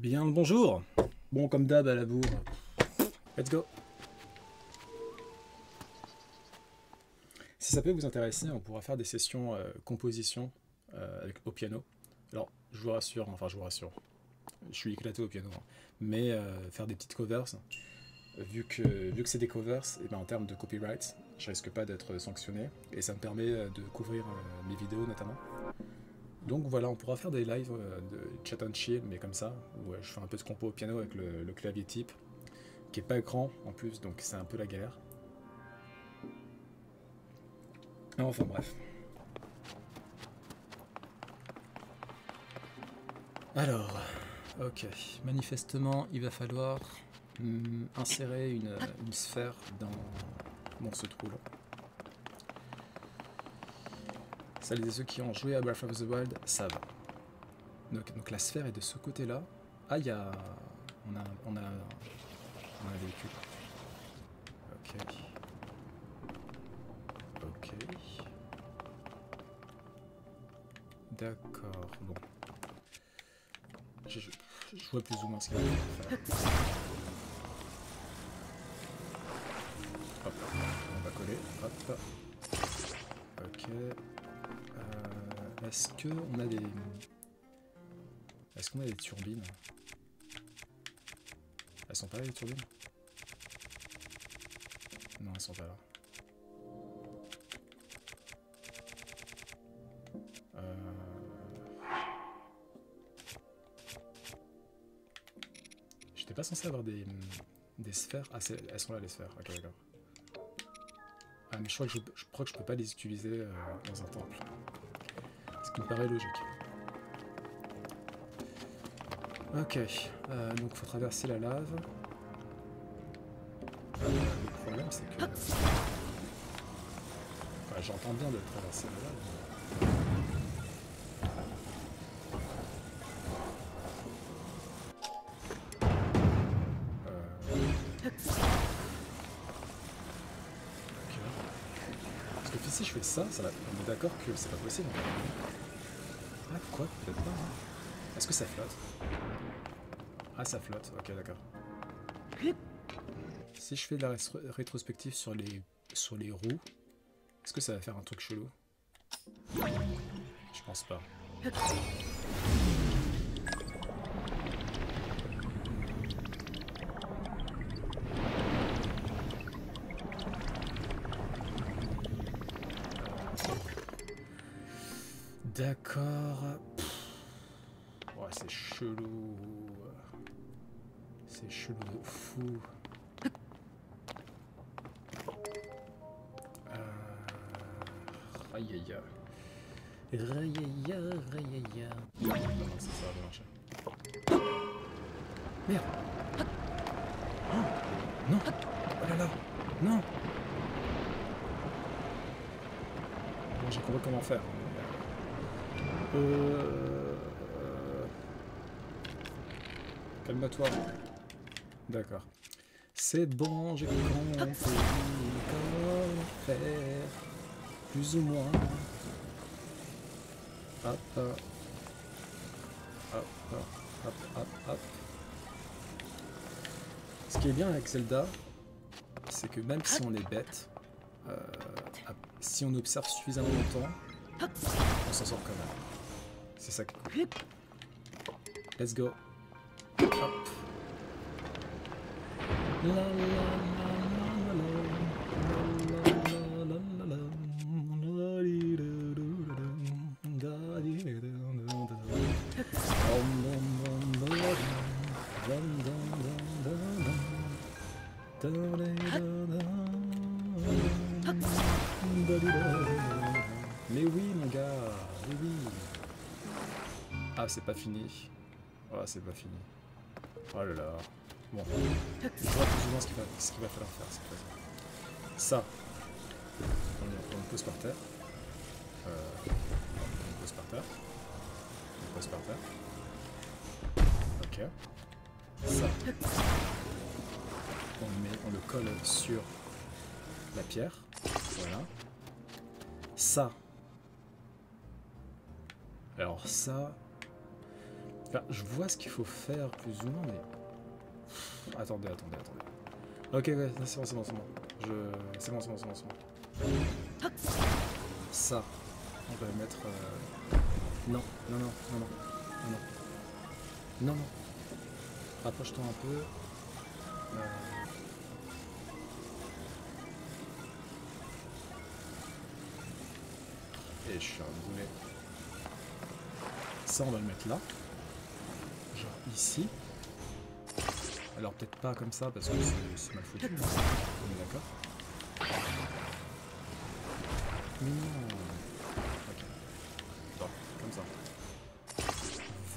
Bien le bonjour. Bon, comme d'hab à la bourre. Let's go. Si ça peut vous intéresser, on pourra faire des sessions composition au piano. Alors, je vous rassure, enfin je vous rassure, je suis éclaté au piano, hein. Mais faire des petites covers, vu que c'est des covers, et ben en termes de copyright, je risque pas d'être sanctionné et ça me permet de couvrir mes vidéos notamment. Donc voilà, on pourra faire des lives de chat and chill, mais comme ça, où je fais un peu de compo au piano avec le clavier type, qui est pas grand en plus, donc c'est un peu la galère. Enfin bref. Alors, ok, manifestement, il va falloir insérer une sphère dans ce trou-là. Celles et ceux qui ont joué à Breath of the Wild savent. Donc la sphère est de ce côté-là. Ah, il y a... On a un véhicule. Ok. Ok. D'accord, bon. Je vois plus ou moins ce qu'il va faire. Hop, on va coller. Hop. Ok. Est-ce qu'on a des... Est-ce qu'on a des turbines? Elles sont pas là les turbines? Non, elles sont pas là. J'étais pas censé avoir des sphères. Ah, elles sont là les sphères. Ok, d'accord. Ah, mais je crois que je peux pas les utiliser dans un temple. Ce qui me paraît logique. Ok, donc faut traverser la lave. Le problème c'est que... Enfin, j'entends bien de traverser la lave. Ok. Parce que si je fais ça, on est d'accord que c'est pas possible. Ah quoi? Peut-être pas. Hein. Est-ce que ça flotte? Ah ça flotte, ok d'accord. Si je fais de la rétrospective sur les roues, est-ce que ça va faire un truc chelou? Je pense pas. D'accord. Ouais, c'est chelou. C'est chelou de fou. Aïe aïe aïe. Aïe aïe aïe. Non, ça va bien marcher. Merde. Oh, non. Oh là là. Non. Bon, j'ai compris comment faire. Calme-toi. D'accord. C'est bon, j'ai compris comment faire. Plus ou moins. Hop, hop, hop, hop, hop, hop. Ce qui est bien avec Zelda, c'est que même si on est bête, si on observe suffisamment longtemps, on s'en sort quand même. C'est ça qui est cool. Let's go. Hop. La, la, mais oui mon gars, oui oui. Ah c'est pas fini. Ah c'est pas fini. Oh là là. Bon. Je vois plus ou moins ce qu'il va falloir faire cette fois-ci. Ça. On le pose par terre. On le pose par terre. On le pose par terre. Ok. Ça. On le colle sur la pierre. Voilà. Ça. Alors ça... Enfin, je vois ce qu'il faut faire plus ou moins, mais... Attendez. Ok, ouais, c'est bon, c'est bon. C'est bon. Ça, on va le mettre... Non. Rapproche-toi un peu. Et je suis reboulé. Ça, on va le mettre là. Genre ici. Alors peut-être pas comme ça parce que c'est mal foutu. Hein. On est d'accord. Mais non. Ok. Bon, comme ça.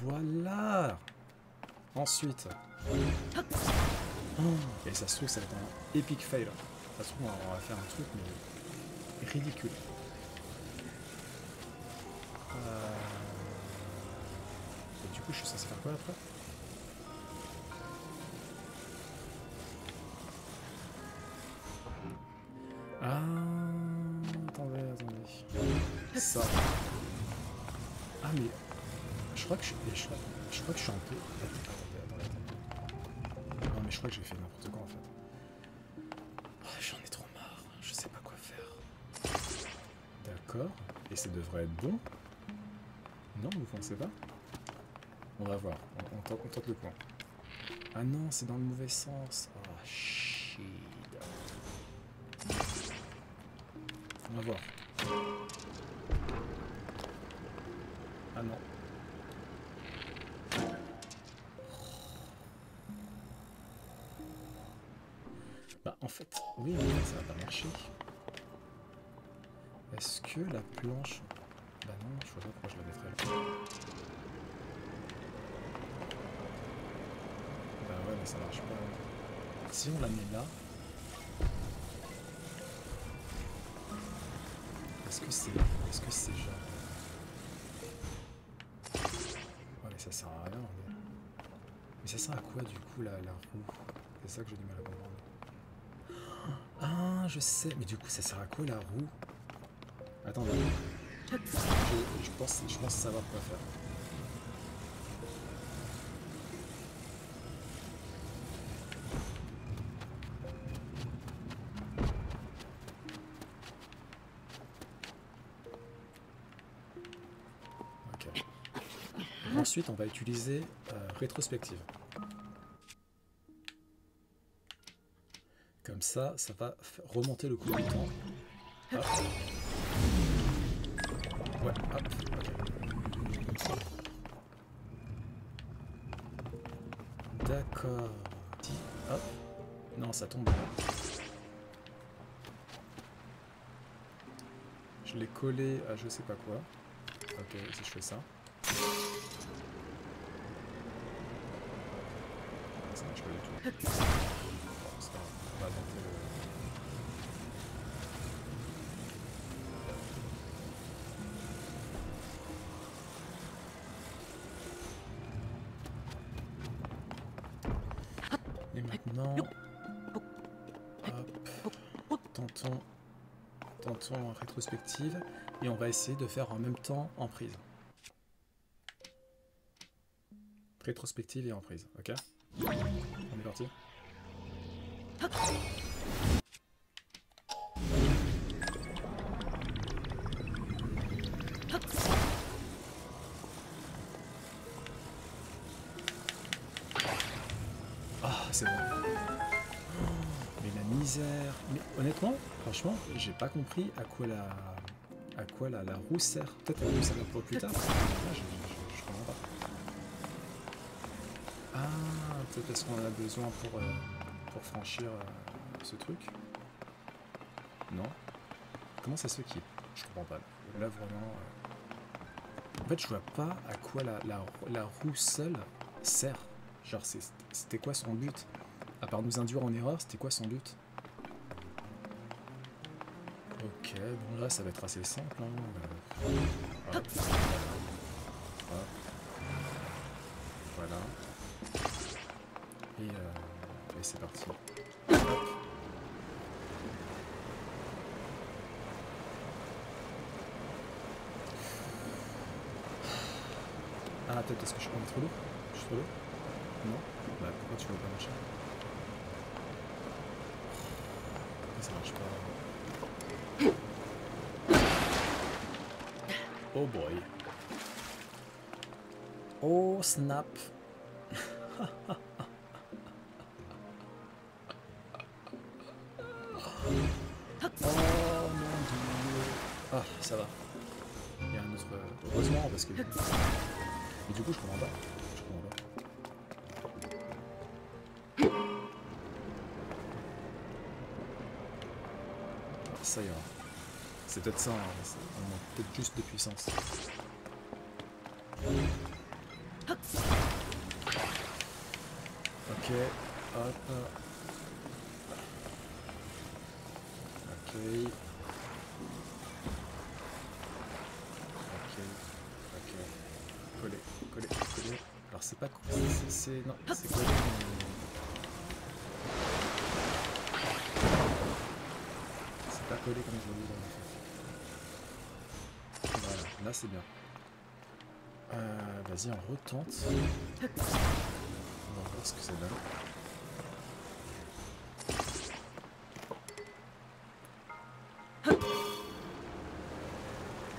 Voilà. Ensuite. Oh, et ça se trouve, ça va être un epic fail. Ça se trouve, on va faire un truc, mais ridicule. Et du coup, je suis censé faire quoi après? Ah, attendez. Ça. Ah, mais je crois que je suis un peu... Attendez. Non, mais je crois que j'ai fait n'importe quoi en fait. Oh, j'en ai trop marre, je sais pas quoi faire. D'accord, et ça devrait être bon. Non, vous pensez pas? On va voir, on tente le point. Ah non, c'est dans le mauvais sens. Oh shit. On va voir. Ah non. Bah en fait, oui, mais ça va pas marcher. Est-ce que la planche... Bah non, je vois pas pourquoi je la mettrais là. Bah ouais, mais ça marche pas. Si on la met là... Est-ce que c'est genre... Ouais, mais ça sert à rien. Mais ça sert à quoi du coup la roue? C'est ça que j'ai du mal à comprendre. Ah, je sais. Mais du coup, ça sert à quoi la roue? Attendez. Je pense savoir quoi faire. Ok. Ensuite, on va utiliser rétrospective. Comme ça va remonter le coup du temps. Hop. Ouais, hop. Ok. D'accord. Hop. Non, ça tombe. Je l'ai collé à je sais pas quoi. Ok, si je fais ça. Ça marche pas du tout. Bon, c'est pas grave. On va tenter le... Et maintenant, hop, tentons en rétrospective et on va essayer de faire en même temps en prise. Rétrospective et en prise, ok? On est parti? Ah, c'est bon. Mais la misère. Mais honnêtement, franchement, j'ai pas compris à quoi la roue sert. Peut-être la roue sert pour plus tard. Là, je comprends pas. Ah, peut-être parce qu'on en a besoin pour franchir ce truc. Non. Comment ça se fait qu'il... Je comprends pas. Là, vraiment... En fait, je vois pas à quoi la roue seule sert. Genre, c'était quoi son but? À part nous induire en erreur, c'était quoi son but? Ok, bon là, ça va être assez simple. Hein. Hop, voilà. Et c'est parti. Hop. Ah peut-être parce que je suis trop lourd. Je suis trop lourd. Non. Bah pourquoi tu veux pas marcher? Pourquoi ça marche pas? Oh boy. Oh snap. Oh mon dieu. Ah ça va. Il y a un autre... Heureusement parce que... Mais du coup je comprends pas. Je comprends pas. Ça ira. C'est peut-être ça, hein. On manque peut-être juste de puissance. Ok, hop. Ok. Ok. Ok. Coller, coller, coller. Alors c'est pas... C'est... Non, c'est coller. C'est pas coller comme je le dis en fait. Voilà, là c'est bien. Vas-y, on retente. On va voir ce que ça donne.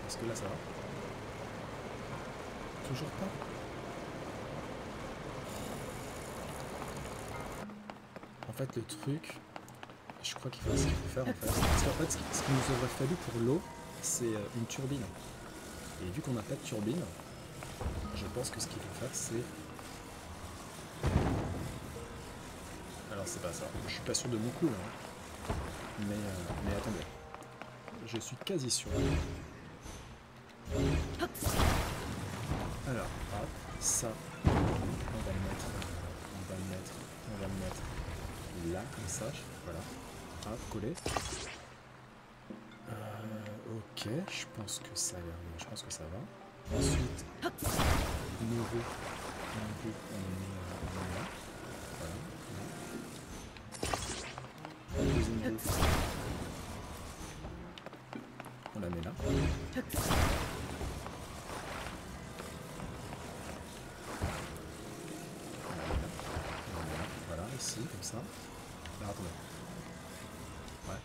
Est-ce que là ça va? Toujours pas? En fait, le truc, je crois qu'il faut ce qu'il faut faire en fait. Parce qu'en fait, ce qu'il nous aurait fallu pour l'eau, c'est une turbine. Et vu qu'on n'a pas de turbine, je pense que ce qu'il faut faire, c'est... Alors c'est pas ça. Je suis pas sûr de mon coup là. Hein. Mais attendez. Je suis quasi sûr. Alors, hop, ça, on va le mettre, là, comme ça, voilà. Hop, collé. Ok, je pense que ça va. Ensuite, nos roues, on met là. Voilà. La deuxième roue, on la met là. Voilà, ici, comme ça. Alors, attendez. Ouais.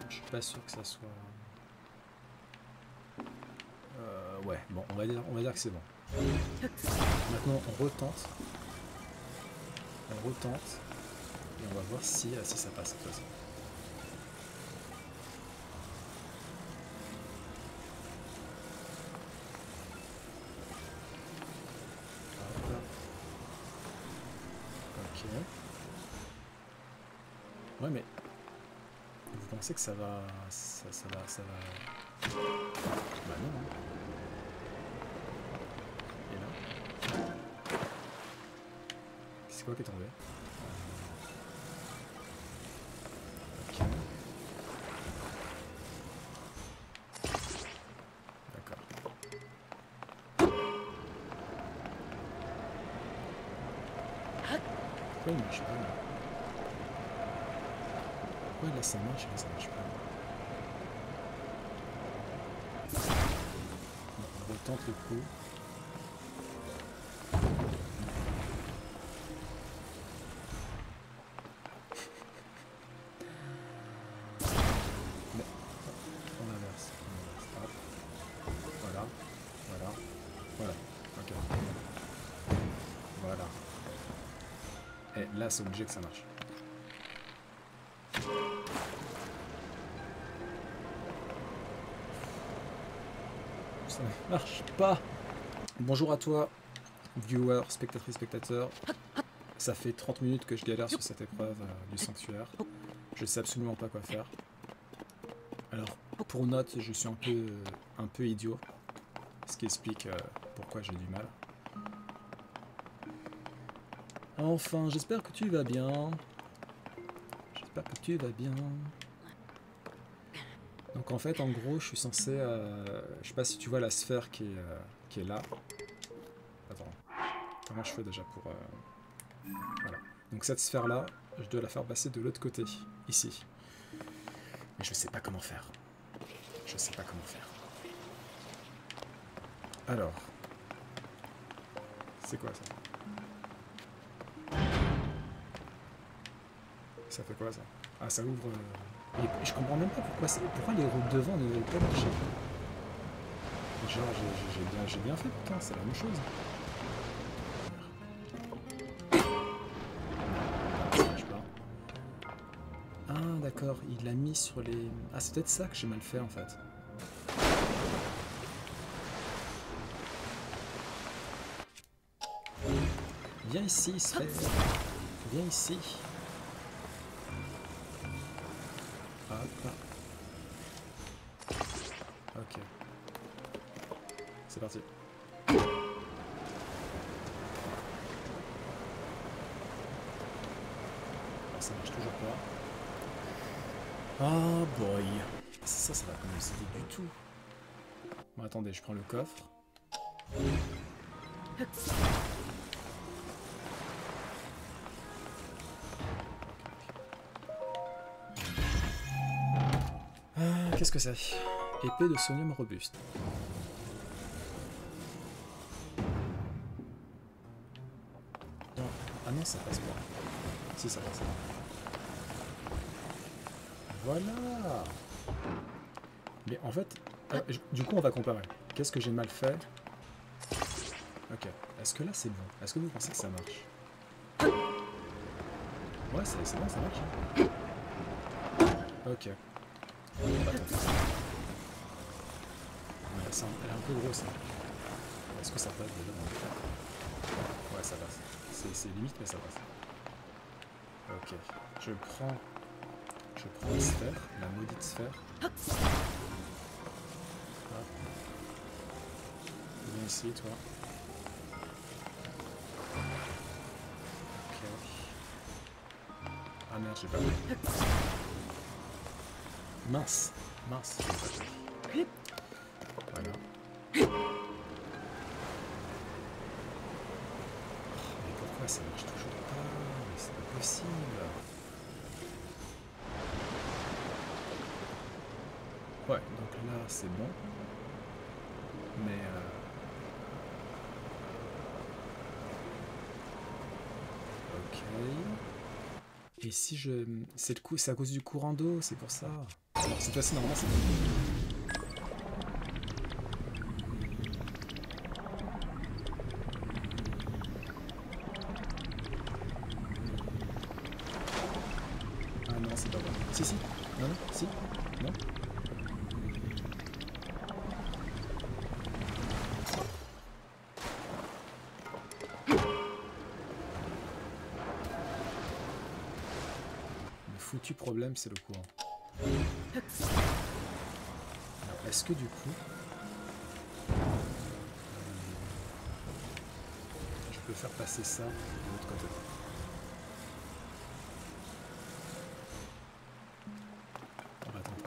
Je suis pas sûr que ça soit... ouais, bon, on va dire que c'est bon. Maintenant, on retente. Et on va voir si ça passe cette fois-ci. Ok. Ouais, mais vous pensez que ça va... Ça va... Bah non, hein. Et là? C'est quoi qui est tombé? Ok. D'accord. Pourquoi il marche pas là? Pourquoi là ça marche et là ça marche pas? Bon, on retente le coup. Là, c'est obligé que ça marche. Ça ne marche pas. Bonjour à toi, viewer, spectatrice, spectateur. Ça fait 30 minutes que je galère sur cette épreuve du sanctuaire. Je sais absolument pas quoi faire. Alors, pour note, je suis un peu idiot. Ce qui explique pourquoi j'ai du mal. Enfin, j'espère que tu vas bien. J'espère que tu vas bien. Donc en fait, en gros, je suis censé... je sais pas si tu vois la sphère qui est là. Attends. Comment je fais déjà pour... Voilà. Donc cette sphère-là, je dois la faire passer de l'autre côté, ici. Mais je sais pas comment faire. Je sais pas comment faire. Alors, C'est quoi ça? Ça fait quoi ça? Ah, ça ouvre. Je comprends même pas pourquoi les roues devant ne veulent pas marcher. Genre, j'ai bien fait, putain, c'est la même chose. Ça marche pas. Ah, d'accord, il l'a mis sur les. Ah, c'est peut-être ça que j'ai mal fait en fait. Viens ici, Sphère. Viens ici. Hop. Ok. C'est parti. Alors ça marche toujours pas. Oh boy. Ça va pas nous aider du tout. Bon, attendez, je prends le coffre. Qu'est-ce que c'est? Épée de sonium robuste. Non. Ah non, ça passe pas. Si, ça passe. Voilà. Mais en fait, du coup, on va comparer. Qu'est-ce que j'ai mal fait? Ok. Est-ce que là, c'est bon? Est-ce que vous pensez que ça marche? Ouais, c'est bon, ça marche. Ok. On va tenter ça. Ouais, elle est un peu grosse. Hein. Est-ce que ça passe déjà? Ouais, ça passe. C'est limite, mais ça passe. Ok. Je prends la sphère, la maudite sphère. Hop. Viens ici, toi. Ok. Ah merde, j'ai pas vu. Mince. J'ai pas vu. Voilà. Mais pourquoi ça marche toujours pas? Mais c'est pas possible. Ouais, donc là c'est bon. Mais ok. Et si je. C'est à cause du courant d'eau, c'est pour ça. Alors, cette fois-ci, normalement, c'est bon. Ah non, c'est pas bon. Si. Non, si. Non. Le foutu problème, c'est le courant. Alors, est-ce que du coup. Je peux faire passer ça de l'autre côté?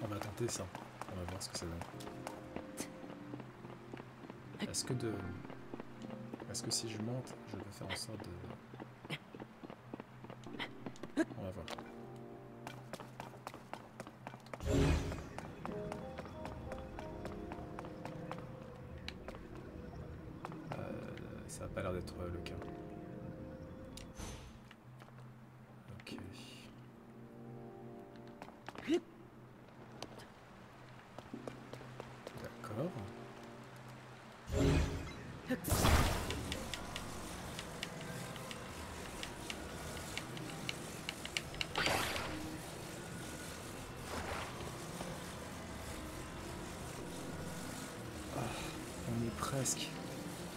On va tenter ça. On va voir ce que ça donne. Est-ce que si je monte, je peux faire en sorte de... On va voir. Ça n'a pas l'air d'être le cas. Ok. D'accord. On est presque.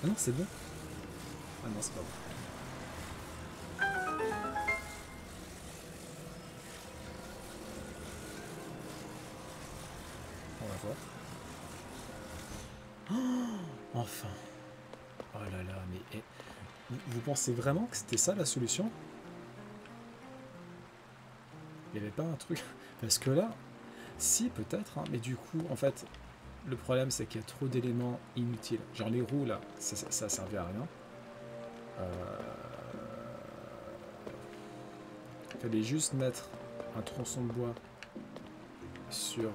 Ah non, c'est bon. Ah non, c'est pas bon. On va voir. Oh, enfin. Oh là là, mais... Vous pensez vraiment que c'était ça la solution? Il n'y avait pas un truc... Parce que là, si peut-être, hein, mais du coup, en fait, le problème c'est qu'il y a trop d'éléments inutiles. Genre les roues là, ça servait à rien. Il fallait juste mettre un tronçon de bois sur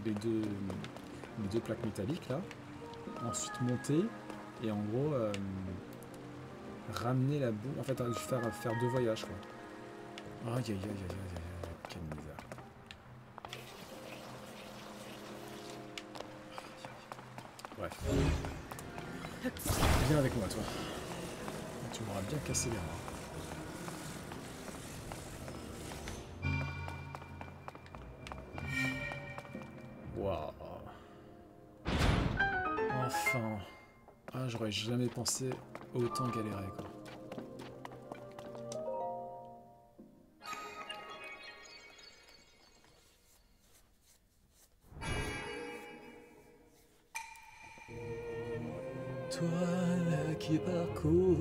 les deux plaques métalliques là. Ensuite monter et en gros Ramener la boue. En fait, faire 2 voyages, quoi. Aïe, aïe, aïe, aïe, aïe, aïe, quelle misère. Bref. Viens avec moi, toi. Tu m'auras bien cassé les reins. Waouh. Enfin. Ah, j'aurais jamais pensé autant galérer, quoi. Toi là qui parcours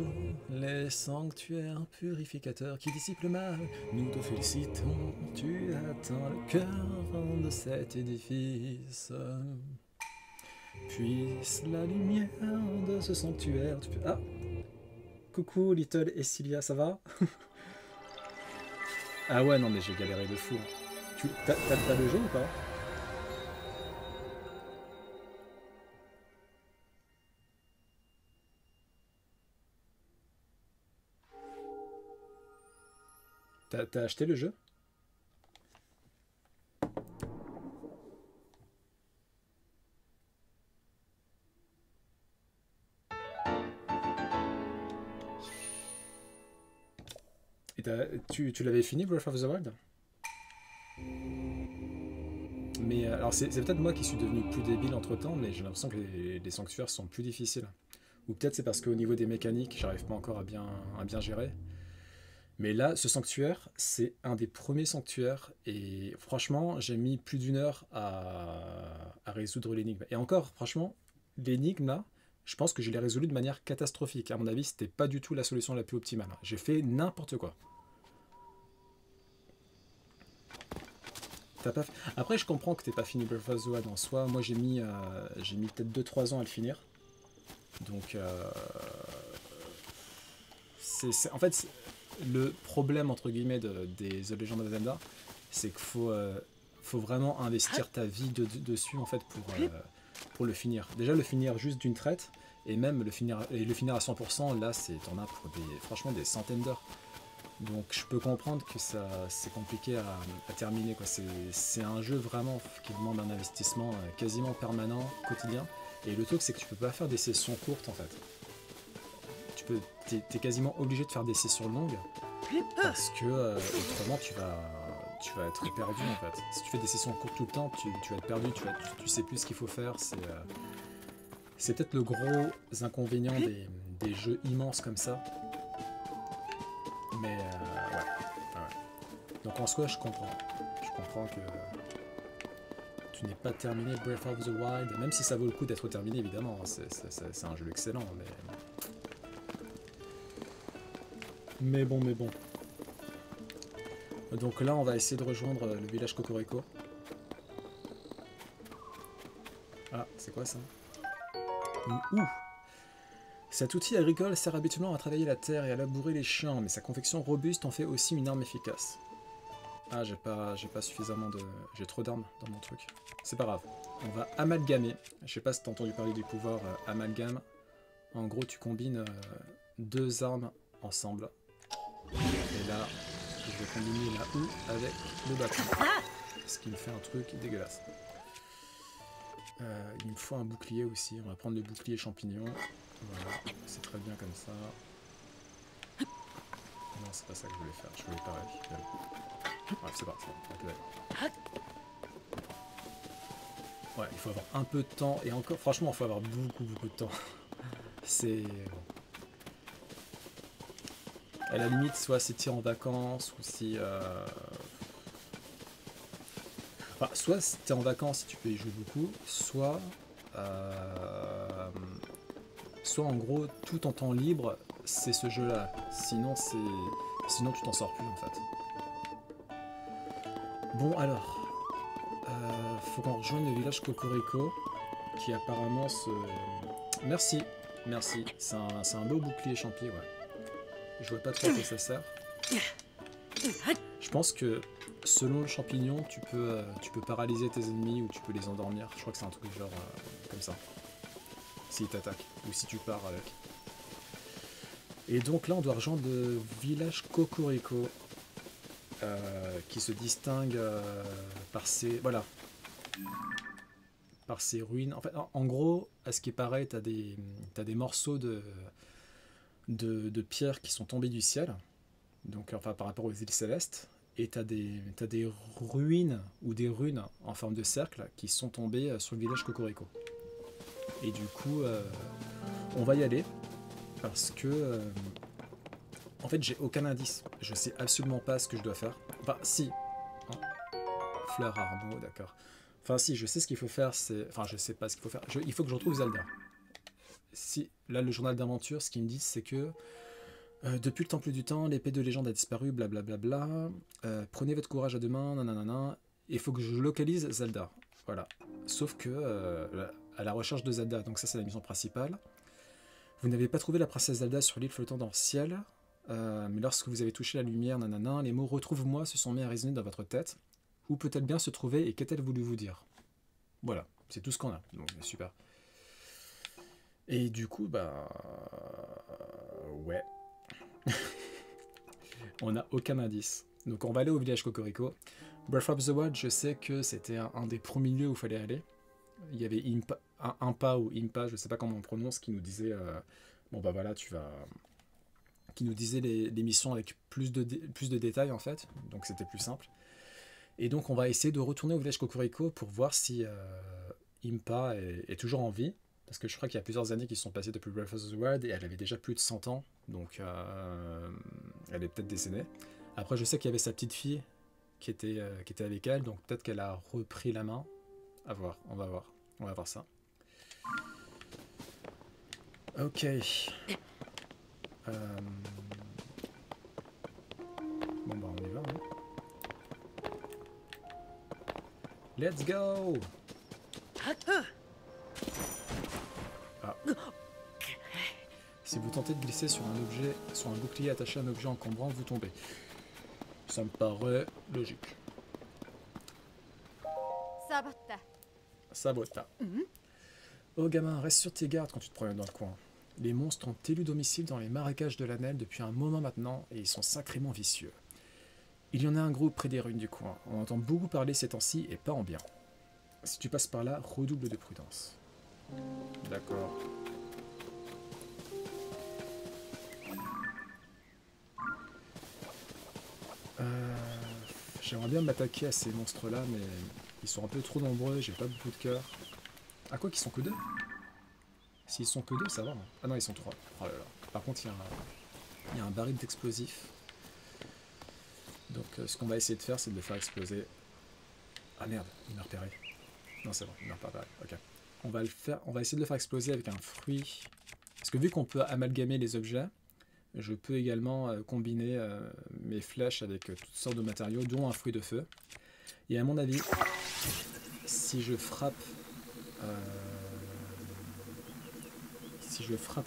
les sanctuaires purificateurs qui dissipent le mal, nous te félicitons, tu atteins le cœur de cet édifice. Puisse la lumière de ce sanctuaire... Ah, coucou Little et Cilia, ça va? Ah ouais, non mais j'ai galéré de fou. T'as le jeu ou pas? T'as acheté le jeu? Et tu l'avais fini Breath of the Wild? Mais alors c'est peut-être moi qui suis devenu plus débile entre temps, mais j'ai l'impression que les sanctuaires sont plus difficiles. Ou peut-être c'est parce qu'au niveau des mécaniques, j'arrive pas encore à bien gérer. Mais là, ce sanctuaire, c'est un des premiers sanctuaires. Et franchement, j'ai mis plus d'une heure à résoudre l'énigme. Et encore, franchement, l'énigme là, je pense que je l'ai résolu de manière catastrophique. À mon avis, c'était pas du tout la solution la plus optimale. J'ai fait n'importe quoi. T'as pas... Après, je comprends que t'aies pas fini Breath of the Wild en soi. Moi, j'ai mis peut-être 2-3 ans à le finir. Donc, en fait, le problème entre guillemets des The Legend of Zelda, c'est qu'il faut vraiment investir ta vie dessus en fait pour le finir. Déjà le finir juste d'une traite et même le finir à 100%, là t'en as pour franchement des centaines d'heures. Donc je peux comprendre que c'est compliqué à terminer, quoi. C'est un jeu vraiment qui demande un investissement quasiment permanent, quotidien. Et le truc c'est que tu peux pas faire des sessions courtes en fait. T'es quasiment obligé de faire des sessions longues parce que autrement tu vas être perdu en fait. Si tu fais des sessions courtes tout le temps, tu vas être perdu, tu sais plus ce qu'il faut faire. C'est peut-être le gros inconvénient des jeux immenses comme ça. Mais ouais. Donc en soi, je comprends. Je comprends que tu n'aies pas terminé Breath of the Wild, même si ça vaut le coup d'être terminé évidemment. C'est un jeu excellent, mais bon. Donc là, on va essayer de rejoindre le village Cocorico. Ah, c'est quoi ça? Ouh! Cet outil agricole sert habituellement à travailler la terre et à labourer les champs, mais sa confection robuste en fait aussi une arme efficace. Ah, j'ai pas suffisamment de... J'ai trop d'armes dans mon truc. C'est pas grave. On va amalgamer. Je sais pas si t'as entendu parler du pouvoir amalgame. En gros, tu combines 2 armes ensemble. Et là, je vais combiner la houe avec le bâton. Ce qui me fait un truc dégueulasse. Il me faut un bouclier aussi. On va prendre le bouclier champignon. Voilà, c'est très bien comme ça. Non, c'est pas ça que je voulais faire. Je voulais pareil. Bref, c'est parti. Ouais, il faut avoir un peu de temps. Et encore, franchement, il faut avoir beaucoup de temps. C'est... À la limite, soit si tu es en vacances, ou si... Enfin, soit si tu es en vacances, si tu peux y jouer beaucoup, soit... Soit en gros, tout ton temps libre, c'est ce jeu-là. Sinon, tu t'en sors plus, en fait. Bon, alors... faut qu'on rejoigne le village Cocorico, qui apparemment se... Merci. C'est un beau bouclier champi, ouais. Je vois pas trop à quoi ça sert. Je pense que selon le champignon, tu peux paralyser tes ennemis ou tu peux les endormir. Je crois que c'est un truc genre comme ça. S'ils t'attaquent ou si tu pars avec. Et donc là, on doit rejoindre le village Cocorico, qui se distingue par ses, voilà, par ses ruines. En fait, en gros, à ce qui paraît, t'as des morceaux de pierre qui sont tombés du ciel, donc enfin par rapport aux îles célestes, et t'as des ruines ou des runes en forme de cercle qui sont tombées sur le village Cocorico. Et du coup, on va y aller parce que en fait j'ai aucun indice. Je sais absolument pas ce que je dois faire. Enfin si, hein, fleur arbo, d'accord. Enfin si, je sais ce qu'il faut faire. C'est, enfin je sais pas ce qu'il faut faire. Il faut que je retrouve Zelda. Si là le journal d'aventure, ce qu'ils me disent c'est que depuis le temple du temps, l'épée de légende a disparu, blablabla. Prenez votre courage à deux mains, nanana. Il faut que je localise Zelda. Voilà. Sauf que à la recherche de Zelda, donc ça c'est la mission principale. Vous n'avez pas trouvé la princesse Zelda sur l'île flottant dans le ciel, mais lorsque vous avez touché la lumière, nanana, les mots retrouve-moi se sont mis à résonner dans votre tête. Où peut-elle bien se trouver et qu'a-t-elle voulu vous dire? Voilà, c'est tout ce qu'on a. Donc super. Et du coup, bah ouais. On n'a aucun indice. Donc on va aller au village Cocorico. Breath of the Wild, je sais que c'était un des premiers lieux où il fallait aller. Il y avait Impa ou Impa, je sais pas comment on prononce, qui nous disait bon bah voilà, tu vas, qui nous disait les missions avec plus de détails en fait, donc c'était plus simple. Et donc on va essayer de retourner au village Cocorico pour voir si Impa est toujours en vie, parce que je crois qu'il y a plusieurs années qui se sont passées depuis Breath of the Wild et elle avait déjà plus de 100 ans, donc elle est peut-être décédée. Après je sais qu'il y avait sa petite fille qui était avec elle, donc peut-être qu'elle a repris la main. À voir, on va voir. On va voir ça. Ok. Bon bah on y va. Hein. Let's go. Ah. Si vous tentez de glisser sur un objet, sur un bouclier attaché à un objet encombrant, vous tombez. Ça me paraît logique. Sabota. Oh gamin, reste sur tes gardes quand tu te promènes dans le coin. Les monstres ont élu domicile dans les marécages de la Nelle depuis un moment maintenant et ils sont sacrément vicieux. Il y en a un groupe près des ruines du coin. On entend beaucoup parler ces temps-ci et pas en bien. Si tu passes par là, redouble de prudence. D'accord. J'aimerais bien m'attaquer à ces monstres-là, mais ils sont un peu trop nombreux, j'ai pas beaucoup de cœur. Ah quoi, qu'ils sont que deux? S'ils sont que deux, ça va. Hein. Ah non, ils sont trois. Oh là là. Par contre, il y a un baril d'explosifs. Donc ce qu'on va essayer de faire, c'est de le faire exploser. Ah merde, il m'a repéré. Non, c'est bon, il m'a repéré. Ok. On va essayer de le faire exploser avec un fruit. Parce que vu qu'on peut amalgamer les objets, je peux également combiner mes flèches avec toutes sortes de matériaux, dont un fruit de feu. Et à mon avis, si je frappe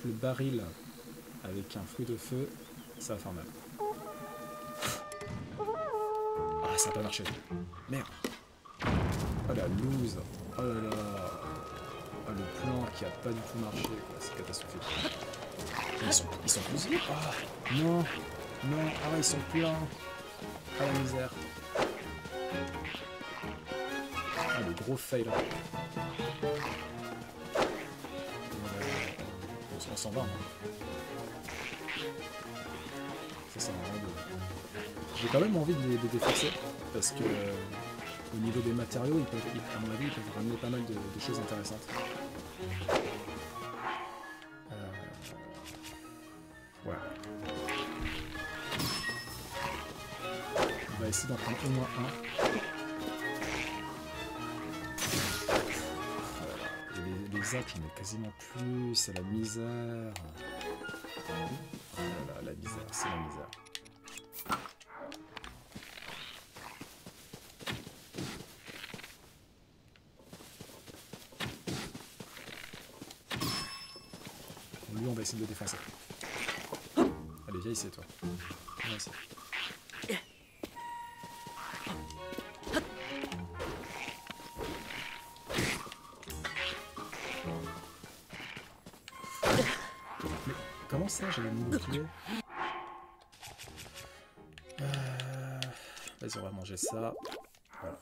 le baril avec un fruit de feu, ça va faire mal. Ah, ça n'a pas marché. Merde. Oh la loose. Oh là là. Oh, le plan qui a pas du tout marché, quoi. C'est catastrophique. Ils sont plusieurs. Oh, non. Non. Ah, ils sont pleins. Ah, la misère. Ah, le gros fail. On s'en va. Hein. Ça sert à rien de... J'ai quand même envie de les défoncer. Parce que... au niveau des matériaux, à mon avis, ils peuvent ramener pas mal de choses intéressantes. Ouais. On va essayer d'en prendre au moins un. Voilà. Les actes, il n'y en a quasiment plus. C'est la misère. Voilà, la misère, c'est la misère. Lui, on va essayer de le défoncer. Allez, viens ici, toi. Viens ici. Mais comment ça, j'avais mon bouclier. Vas-y, on va manger ça. Voilà.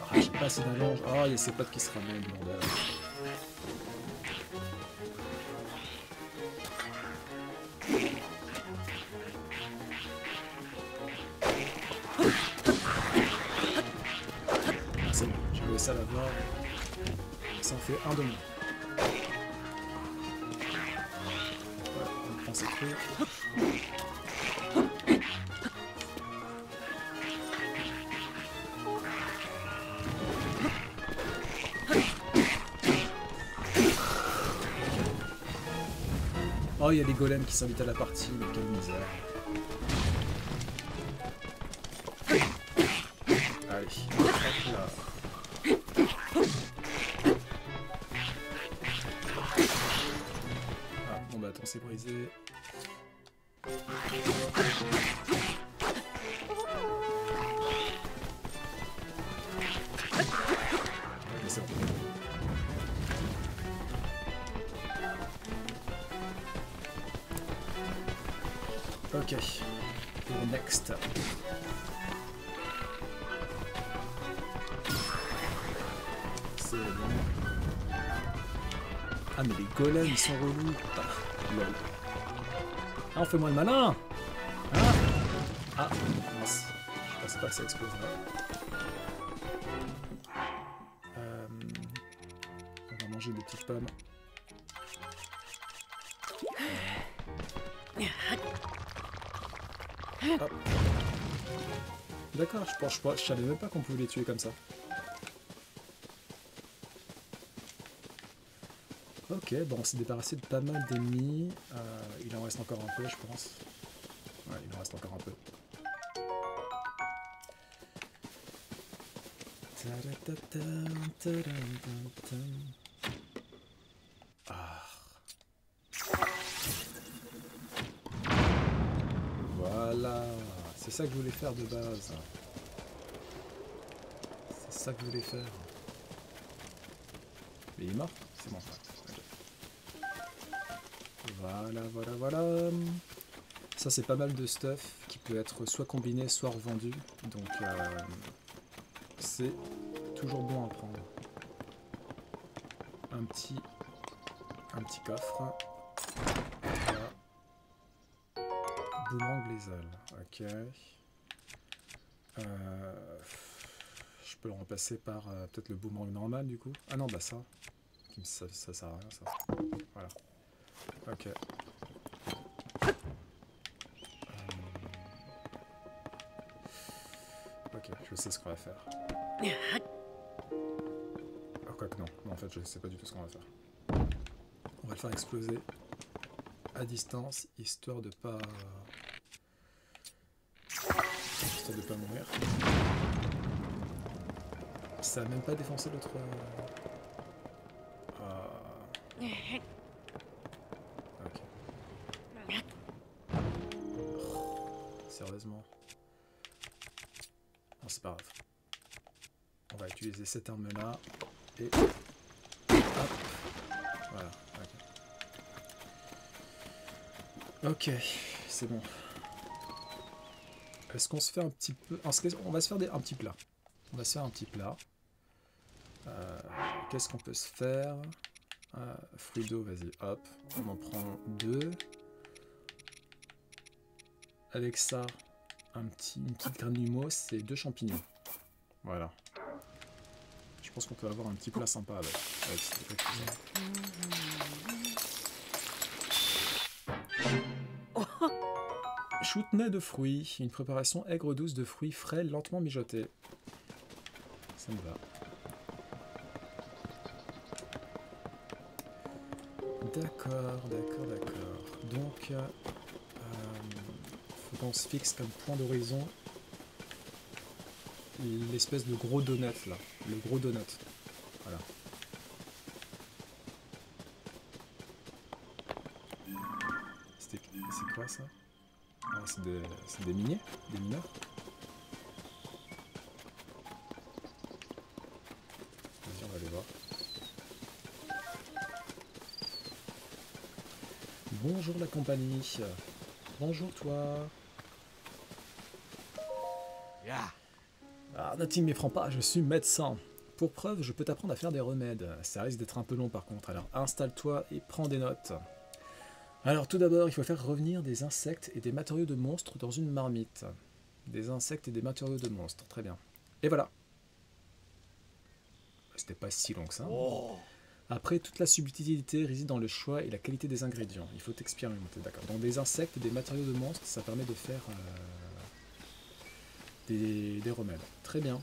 Ah, j'ai pas assez d'allonge. Oh, il y a ses potes qui se ramènent, bordel. C'est bon, j'ai laissé à l'avoir. Ça en fait un de moins. Voilà, on prend ses trucs. Oh, il y a les golems qui s'invitent à la partie, mais quelle misère. Allez, hop là. Ah, bon bah attends, c'est brisé. Ok, c'est bon. Ok, pour next. C'est bon. Ah mais les golems ils sont relous. Putain, lol. Ah on fait moins le malin. Ah, ah mince. Je pensais pas que ça exploserait. On va manger des petites pommes. Hop. D'accord, je savais même pas qu'on pouvait les tuer comme ça. Ok, bon, on s'est débarrassé de pas mal d'ennemis. Il en reste encore un peu, je pense. Ouais, il en reste encore un peu. Ah. Voilà, c'est ça que je voulais faire de base. C'est ça que je voulais faire. Mais il est mort? C'est bon. Voilà, voilà, voilà. Ça c'est pas mal de stuff qui peut être soit combiné, soit revendu. Donc c'est toujours bon à prendre. Un petit coffre. Voilà. Boomerang lézal. Ok. Je peux le remplacer par peut-être le boomerang normal du coup. Ah non, bah ça sert à rien ça. Voilà. Ok. Ok, je sais ce qu'on va faire. Ah, quoi que non. Non, en fait, je sais pas du tout ce qu'on va faire. On va le faire exploser à distance, histoire de pas mourir. Ça a même pas défoncé l'autre... Ok. Sérieusement. Non, c'est pas grave. On va utiliser cette arme-là. Et... hop. Voilà. Ok, c'est bon. Est-ce qu'on se fait un petit peu... On va se faire un petit plat. On va se faire un petit plat. Qu'est-ce qu'on peut se faire? Fruits d'eau, vas-y, hop. On en prend 2. Avec ça, une petite graine d'humos et 2 champignons. Voilà. Je pense qu'on peut avoir un petit plat sympa avec Chutney de fruits, une préparation aigre-douce de fruits frais lentement mijotés. Ça me va. D'accord. Donc, faut qu'on se fixe comme point d'horizon l'espèce de gros donut là. Le gros donut. Voilà. quoi ça? Ah, c'est des miniers? Des mineurs? Vas-y, on va aller voir. Bonjour la compagnie. Bonjour toi. Ah, Nati, ne m'effraie pas, je suis médecin. Pour preuve, je peux t'apprendre à faire des remèdes. Ça risque d'être un peu long par contre, alors installe-toi et prends des notes. Alors tout d'abord, il faut faire revenir des insectes et des matériaux de monstres dans une marmite. Des insectes et des matériaux de monstres, très bien. Et voilà. C'était pas si long que ça. Après, toute la subtilité réside dans le choix et la qualité des ingrédients. Il faut expérimenter, d'accord. Donc des insectes et des matériaux de monstres, ça permet de faire des remèdes. Très bien.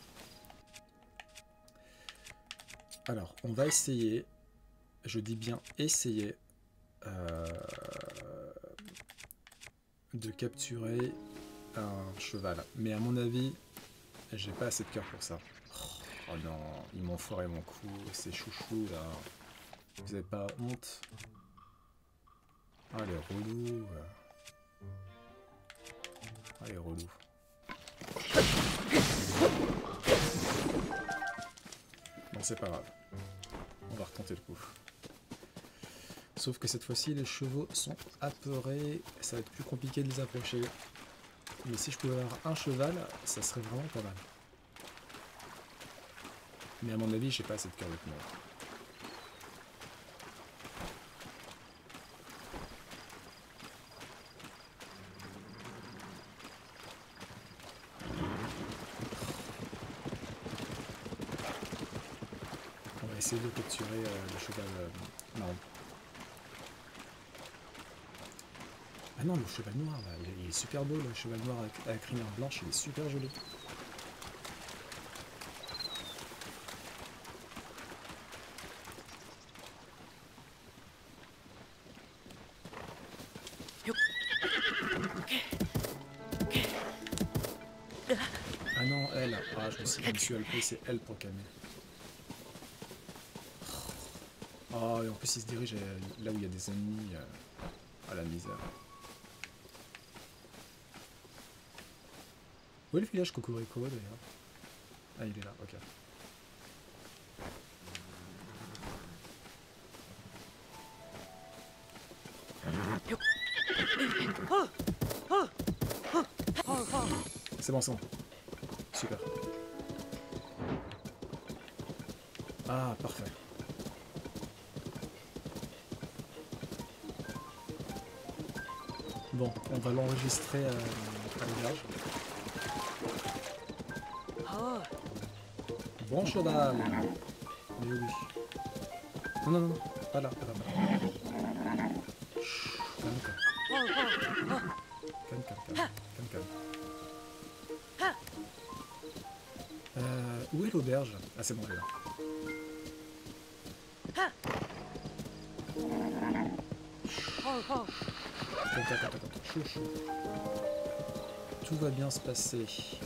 Alors, on va essayer, je dis bien essayer, de capturer un cheval. Mais à mon avis, j'ai pas assez de cœur pour ça. Oh non, ils m'ont foiré mon coup, ces chouchous là. Vous avez pas honte? Ah les relous. Ah les relous. Bon c'est pas grave. On va retenter le coup. Sauf que cette fois-ci les chevaux sont apeurés. Ça va être plus compliqué de les approcher. Mais si je pouvais avoir un cheval, ça serait vraiment pas mal. Mais à mon avis, j'ai pas assez de cœur avec moi. On va essayer de capturer le cheval marron. Ah non, le cheval noir, là, il est super beau, le cheval noir avec crinière blanche, il est super joli. Ah non, elle. Ah, je me suis alpé, c'est elle pour calmer. Oh, et en plus il se dirige là où il y a des ennemis. À la misère. Où est le village Cocorico d'ailleurs? Ah, il est là, ok. C'est bon, c'est bon. Super. Ah, parfait. Bon, on va l'enregistrer à l'image. Bon cheval. Mais oui. Non, non, non, pas là, pas là, pas là. Chut, calme, calme. Calme, calme, calme. Calme, calme. Où est l'auberge? Ah, c'est bon, elle est là. Attends. Chou, chou. Tout va bien se passer. Chou.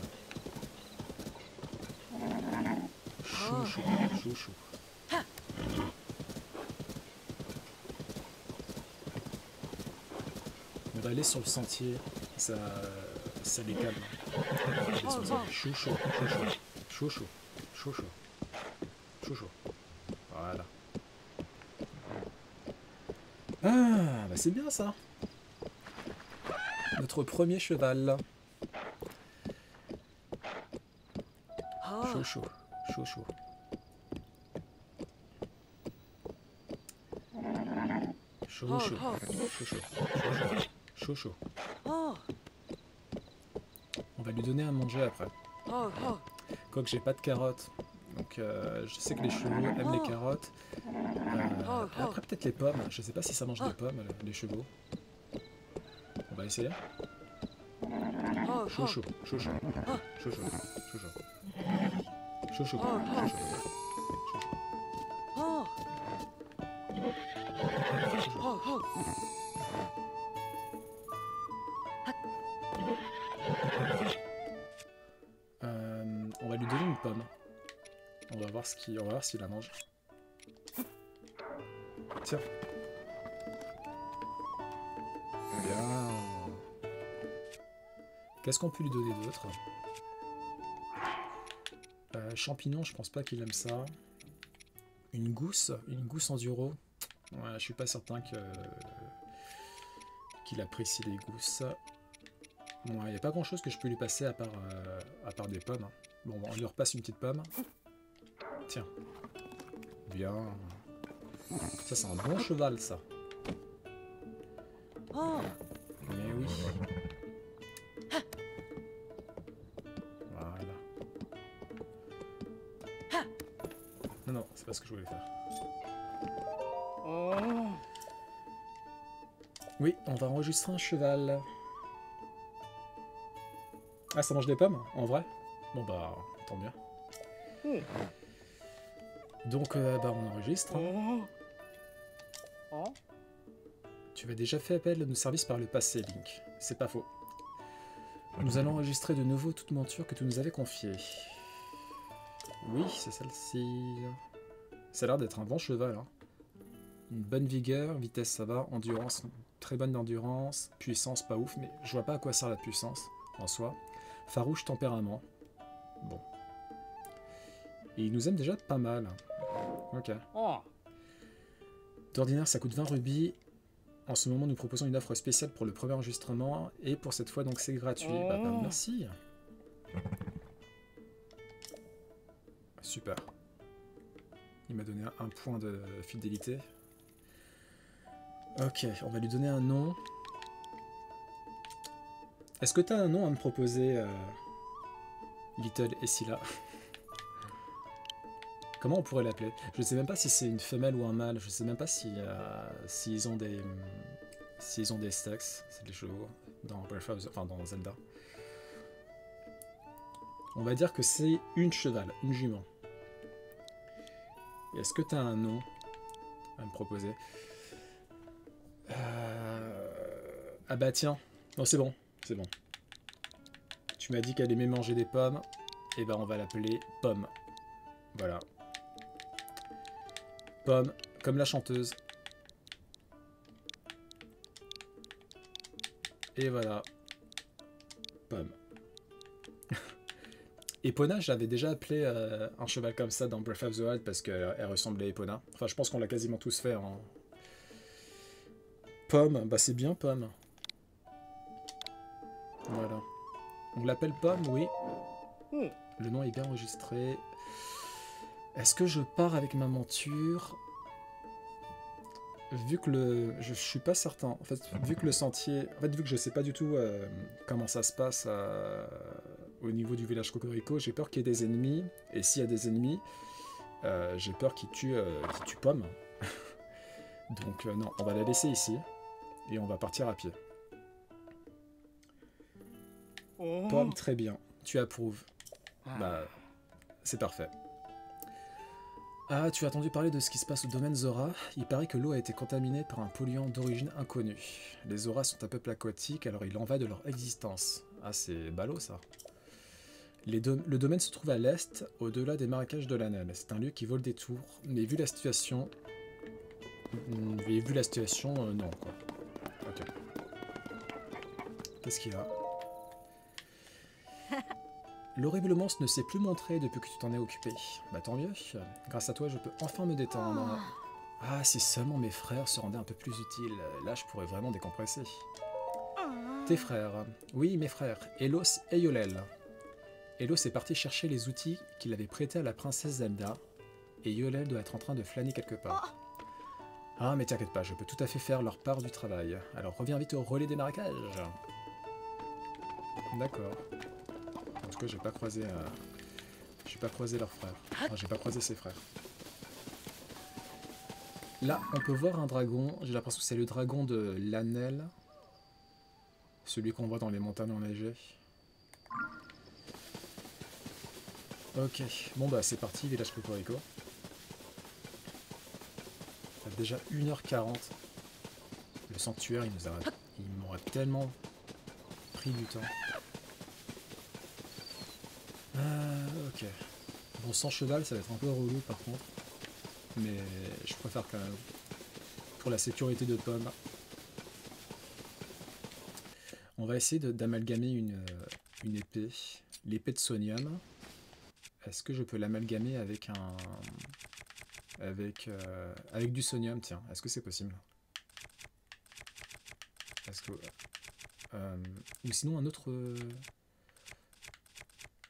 On va aller sur le sentier, ça les calme. Chou. Voilà. Ah, bah c'est bien ça. Notre premier cheval. Chou. Chou. On va lui donner à manger après. Quoique j'ai pas de carottes. Donc je sais que les chevaux aiment les carottes. Après peut-être les pommes. Je sais pas si ça mange des pommes, les chevaux. On va essayer. Chou. On va lui donner une pomme. On va voir s'il la mange. Tiens. Bien. Qu'est-ce qu'on peut lui donner d'autre? Champignon, je pense pas qu'il aime ça. Une gousse enduro. Ouais, je suis pas certain qu'il apprécie les gousses. Bon, il n'y a pas grand chose que je peux lui passer à part des pommes. Bon, on lui repasse une petite pomme. Tiens. Bien. Ça, c'est un bon cheval, ça. Mais oui. Voilà. Non, non, c'est pas ce que je voulais faire. Oui, on va enregistrer un cheval. Ah, ça mange des pommes, en vrai? Bon bah, tant mieux. Donc, bah, on enregistre. Tu as déjà fait appel à nos services par le passé, Link. C'est pas faux. Nous allons enregistrer de nouveau toute monture que tu nous avais confiée. Oui, c'est celle-ci. Ça a l'air d'être un bon cheval. Hein. Une bonne vigueur, vitesse ça va, endurance, très bonne endurance, puissance pas ouf, mais je vois pas à quoi sert la puissance en soi. Farouche tempérament. Bon. Et il nous aime déjà pas mal. Ok. D'ordinaire, ça coûte 20 rubis. En ce moment, nous proposons une offre spéciale pour le premier enregistrement. Et pour cette fois, donc, c'est gratuit. Bah, merci. Super. Il m'a donné un point de fidélité. Ok, on va lui donner un nom. Est-ce que tu as un nom à me proposer, Little Essila? Comment on pourrait l'appeler? Je ne sais même pas si c'est une femelle ou un mâle. Je ne sais même pas s'ils ont des sexes, c'est des chevaux dans Breath of the... enfin dans Zelda. On va dire que c'est une cheval, une jument. Est-ce que tu as un nom à me proposer? Ah bah tiens, non c'est bon, c'est bon. Tu m'as dit qu'elle aimait manger des pommes, et ben on va l'appeler Pomme. Voilà. Pomme, comme la chanteuse. Et voilà. Pomme. Epona, je l'avais déjà appelé un cheval comme ça dans Breath of the Wild parce qu'elle ressemblait à Epona. Enfin, je pense qu'on l'a quasiment tous fait. Hein. Pomme, bah c'est bien Pomme. Voilà. On l'appelle Pomme, oui. Le nom est bien enregistré. Est-ce que je pars avec ma monture? Vu que je suis pas certain. En fait, vu que le sentier... En fait, vu que je sais pas du tout comment ça se passe au niveau du village Cocorico, j'ai peur qu'il y ait des ennemis. Et s'il y a des ennemis, j'ai peur qu'ils tuent Pomme. Donc non, on va la laisser ici. Et on va partir à pied. Pomme, très bien. Tu approuves. Bah, c'est parfait. Ah, tu as entendu parler de ce qui se passe au domaine Zora? Il paraît que l'eau a été contaminée par un polluant d'origine inconnue. Les Zoras sont un peuple aquatique, alors il en va de leur existence. Ah, c'est ballot ça. Le domaine se trouve à l'est, au-delà des marécages de la Nelle. C'est un lieu qui vole des tours, mais vu la situation... non quoi. Ok. Qu'est-ce qu'il y a? L'horrible monstre ne s'est plus montré depuis que tu t'en es occupé. Bah tant mieux. Grâce à toi, je peux enfin me détendre. Ah, si seulement mes frères se rendaient un peu plus utiles. Là, je pourrais vraiment décompresser. Tes frères? Oui, mes frères. Elos et Yolel. Elos est parti chercher les outils qu'il avait prêtés à la princesse Zelda. Et Yolel doit être en train de flâner quelque part. Ah, mais t'inquiète pas, je peux tout à fait faire leur part du travail. Alors reviens vite au relais des marécages. D'accord. En tout cas, j'ai pas croisé leurs frères. Enfin, j'ai pas croisé ses frères. Là, on peut voir un dragon. J'ai l'impression que c'est le dragon de l'Anel. Celui qu'on voit dans les montagnes enneigées. Ok. Bon bah c'est parti, village Cocorico. Ça fait déjà 1h40. Le sanctuaire, il m'aurait tellement pris du temps. Ok. Bon, sans cheval, ça va être un peu relou par contre. Mais je préfère quand même. Pour la sécurité de Pomme. On va essayer d'amalgamer une épée. L'épée de sonium. Est-ce que je peux l'amalgamer avec un... avec du sonium, tiens. Est-ce que c'est possible? Est-ce que... ou sinon un autre...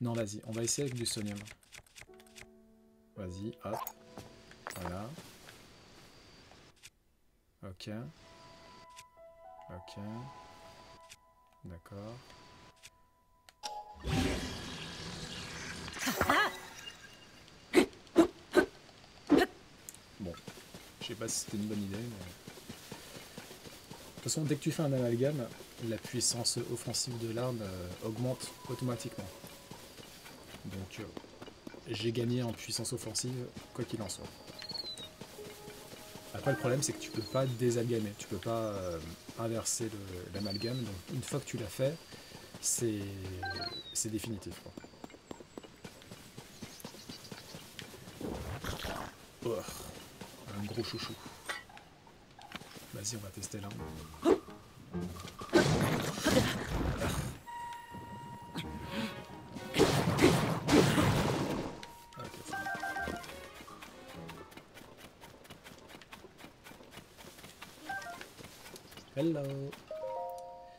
Non, vas-y, on va essayer avec du sonium. Vas-y, hop. Voilà. Ok. Ok. D'accord. Bon, je sais pas si c'était une bonne idée, mais... De toute façon, dès que tu fais un amalgame, la puissance offensive de l'arme augmente automatiquement. Donc, j'ai gagné en puissance offensive, quoi qu'il en soit. Après, le problème, c'est que tu peux pas désalgamer, tu peux pas inverser l'amalgame. Donc, une fois que tu l'as fait, c'est définitif, quoi. Oh, un gros chouchou. Vas-y, on va tester là. Ok, c'est bon. Hello.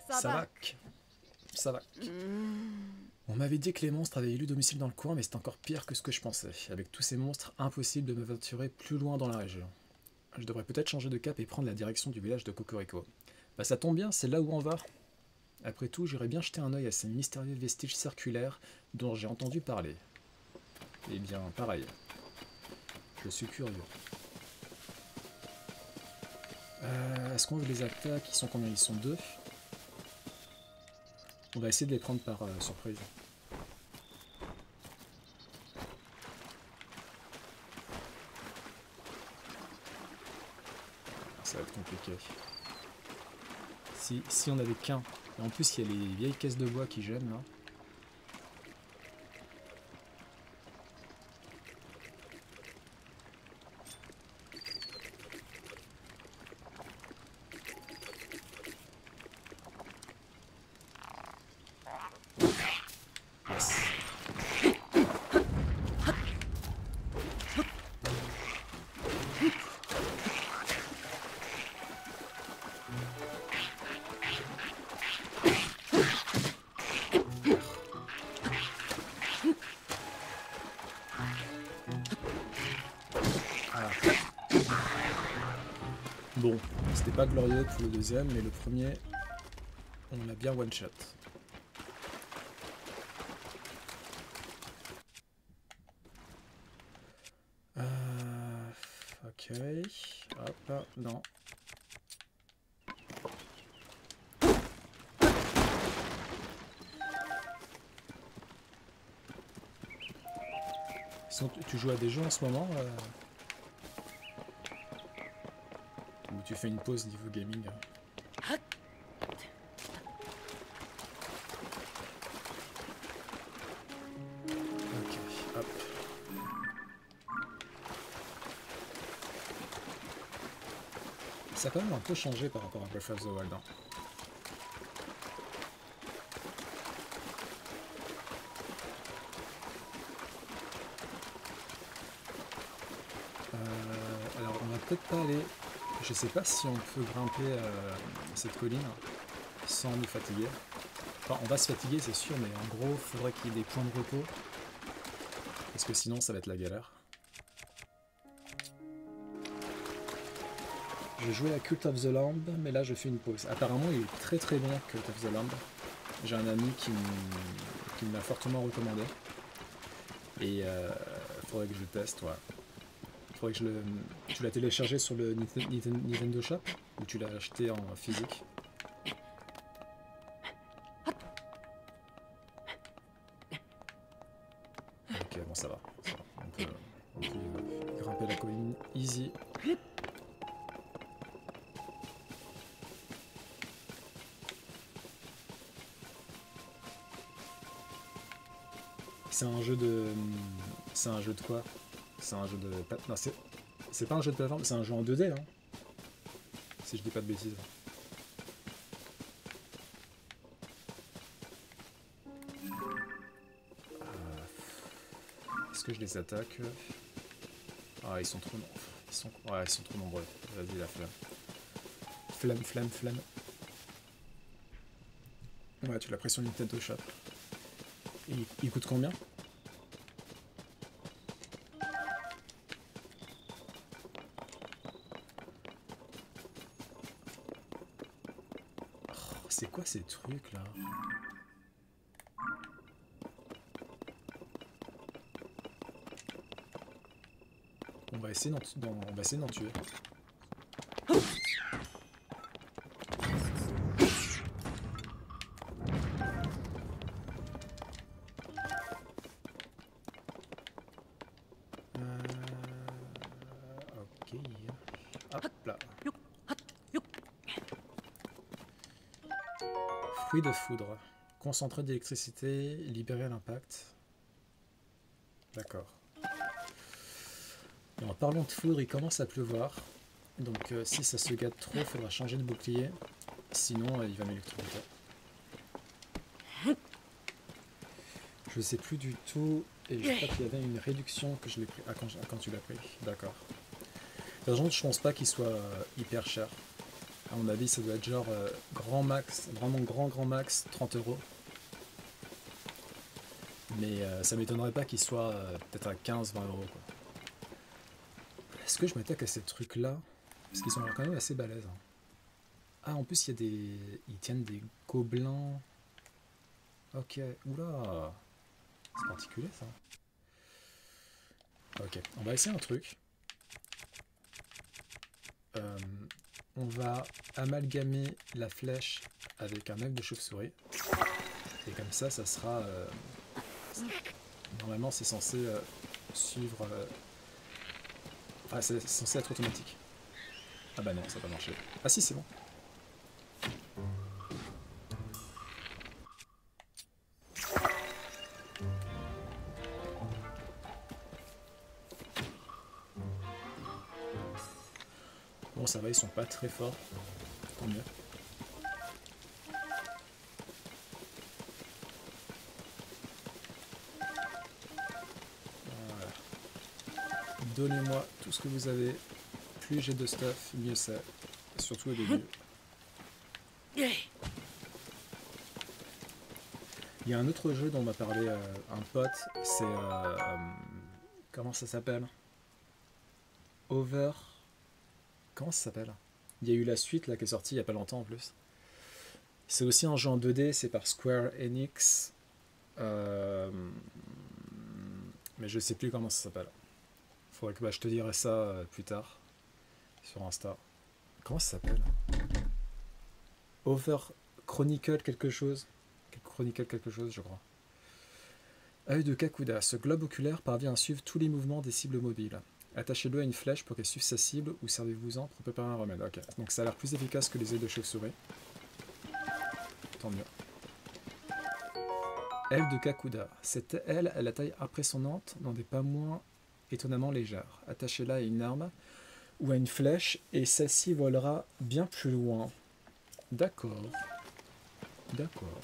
Savak. Savak. On m'avait dit que les monstres avaient élu domicile dans le coin, mais c'est encore pire que ce que je pensais. Avec tous ces monstres, impossible de m'aventurer plus loin dans la région. Je devrais peut-être changer de cap et prendre la direction du village de Cocorico. Bah ça tombe bien, c'est là où on va. Après tout, j'irais bien jeter un œil à ces mystérieux vestiges circulaires dont j'ai entendu parler. Eh bien, pareil. Je suis curieux. Est-ce qu'on veut les attaques? Ils sont combien? Ils sont 2. On va essayer de les prendre par surprise. Ça va être compliqué. Si on avait qu'un. Et en plus, il y a les vieilles caisses de bois qui gênent là. Yes. Ah. Bon, c'était pas glorieux pour le deuxième, mais le premier, on l'a bien one shot. Ok. Hop, non. Sinon, tu joues à des jeux en ce moment ou tu fais une pause niveau gaming? Ok, hop. Ça a quand même un peu changé par rapport à Breath of the Wild. Hein. Alors on va peut-être pas aller... Je sais pas si on peut grimper cette colline sans nous fatiguer. Enfin on va se fatiguer c'est sûr, mais en gros il faudrait qu'il y ait des points de repos. Parce que sinon ça va être la galère. J'ai joué à Cult of the Lamb, mais là je fais une pause. Apparemment il est très très bon Cult of the Lamb. J'ai un ami qui me l'a fortement recommandé. Et faudrait que je le teste, ouais. Faudrait que je le... Tu l'as téléchargé sur le Nintendo Shop ou tu l'as acheté en physique? Ok, bon ça va. Ça va. On peut grimper la colline easy. C'est un jeu de... C'est un jeu de quoi? C'est un jeu de... Non, c'est pas un jeu de plateforme, c'est un jeu en 2D, hein. Si je dis pas de bêtises. Est-ce que je les attaque? Ah, ils sont trop... Ouais, ils sont trop nombreux. Vas-y, la flamme. Flamme, flamme, flamme. Ouais, tu l'as pris sur Nintendo Shop. Et il coûte combien? Oh, c'est quoi ces trucs là? On va essayer d'en tuer. Ok. Hop là. Fruit de foudre. Concentré d'électricité, libéré à l'impact. D'accord. En parlant de foudre, il commence à pleuvoir. Donc si ça se gâte trop, il faudra changer de bouclier. Sinon, il va m'électrocuter. Je sais plus du tout. Et je crois qu'il y avait une réduction que je l'ai pris. Ah, quand tu l'as pris. D'accord. De toute façon, je pense pas qu'il soit hyper cher. À mon avis, ça doit être genre grand max, vraiment grand max, 30 €. Mais ça m'étonnerait pas qu'il soit peut-être à 15-20 €. Est-ce que je m'attaque à ces trucs-là? Parce qu'ils sont quand même assez balèzes. Hein. Ah, en plus, il y a des... Ils tiennent des gobelins. Ok. Oula. C'est particulier, ça. Ok. On va essayer un truc. On va amalgamer la flèche avec un œuf de chauve-souris. Et comme ça sera... Normalement, c'est censé suivre... Ah, c'est censé être automatique. Ah bah non, ça va pas marcher. Ah si, c'est bon. Bon, ça va, ils sont pas très forts. Tant mieux. Voilà. Donnez-moi tout ce que vous avez. Plus j'ai de stuff, mieux c'est. Surtout au début. Il y a un autre jeu dont m'a parlé un pote. C'est... comment ça s'appelle? Over... Comment ça s'appelle? Il y a eu la suite là qui est sortie il y a pas longtemps en plus. C'est aussi un jeu en 2D, c'est par Square Enix. Mais je sais plus comment ça s'appelle. Faudrait que je te dirai ça plus tard sur Insta. Comment ça s'appelle? Over Chronicle quelque chose. Chronicle quelque chose, je crois. Œil de Kakuda. Ce globe oculaire parvient à suivre tous les mouvements des cibles mobiles. Attachez-le à une flèche pour qu'elle suive sa cible ou servez-vous-en pour préparer un remède. Ok, donc ça a l'air plus efficace que les ailes de chauve-souris. Tant mieux. Aile de Kakuda. Cette aile a la taille impressionnante dans des pas moins étonnamment légères. Attachez-la à une arme ou à une flèche et celle-ci volera bien plus loin. D'accord. D'accord.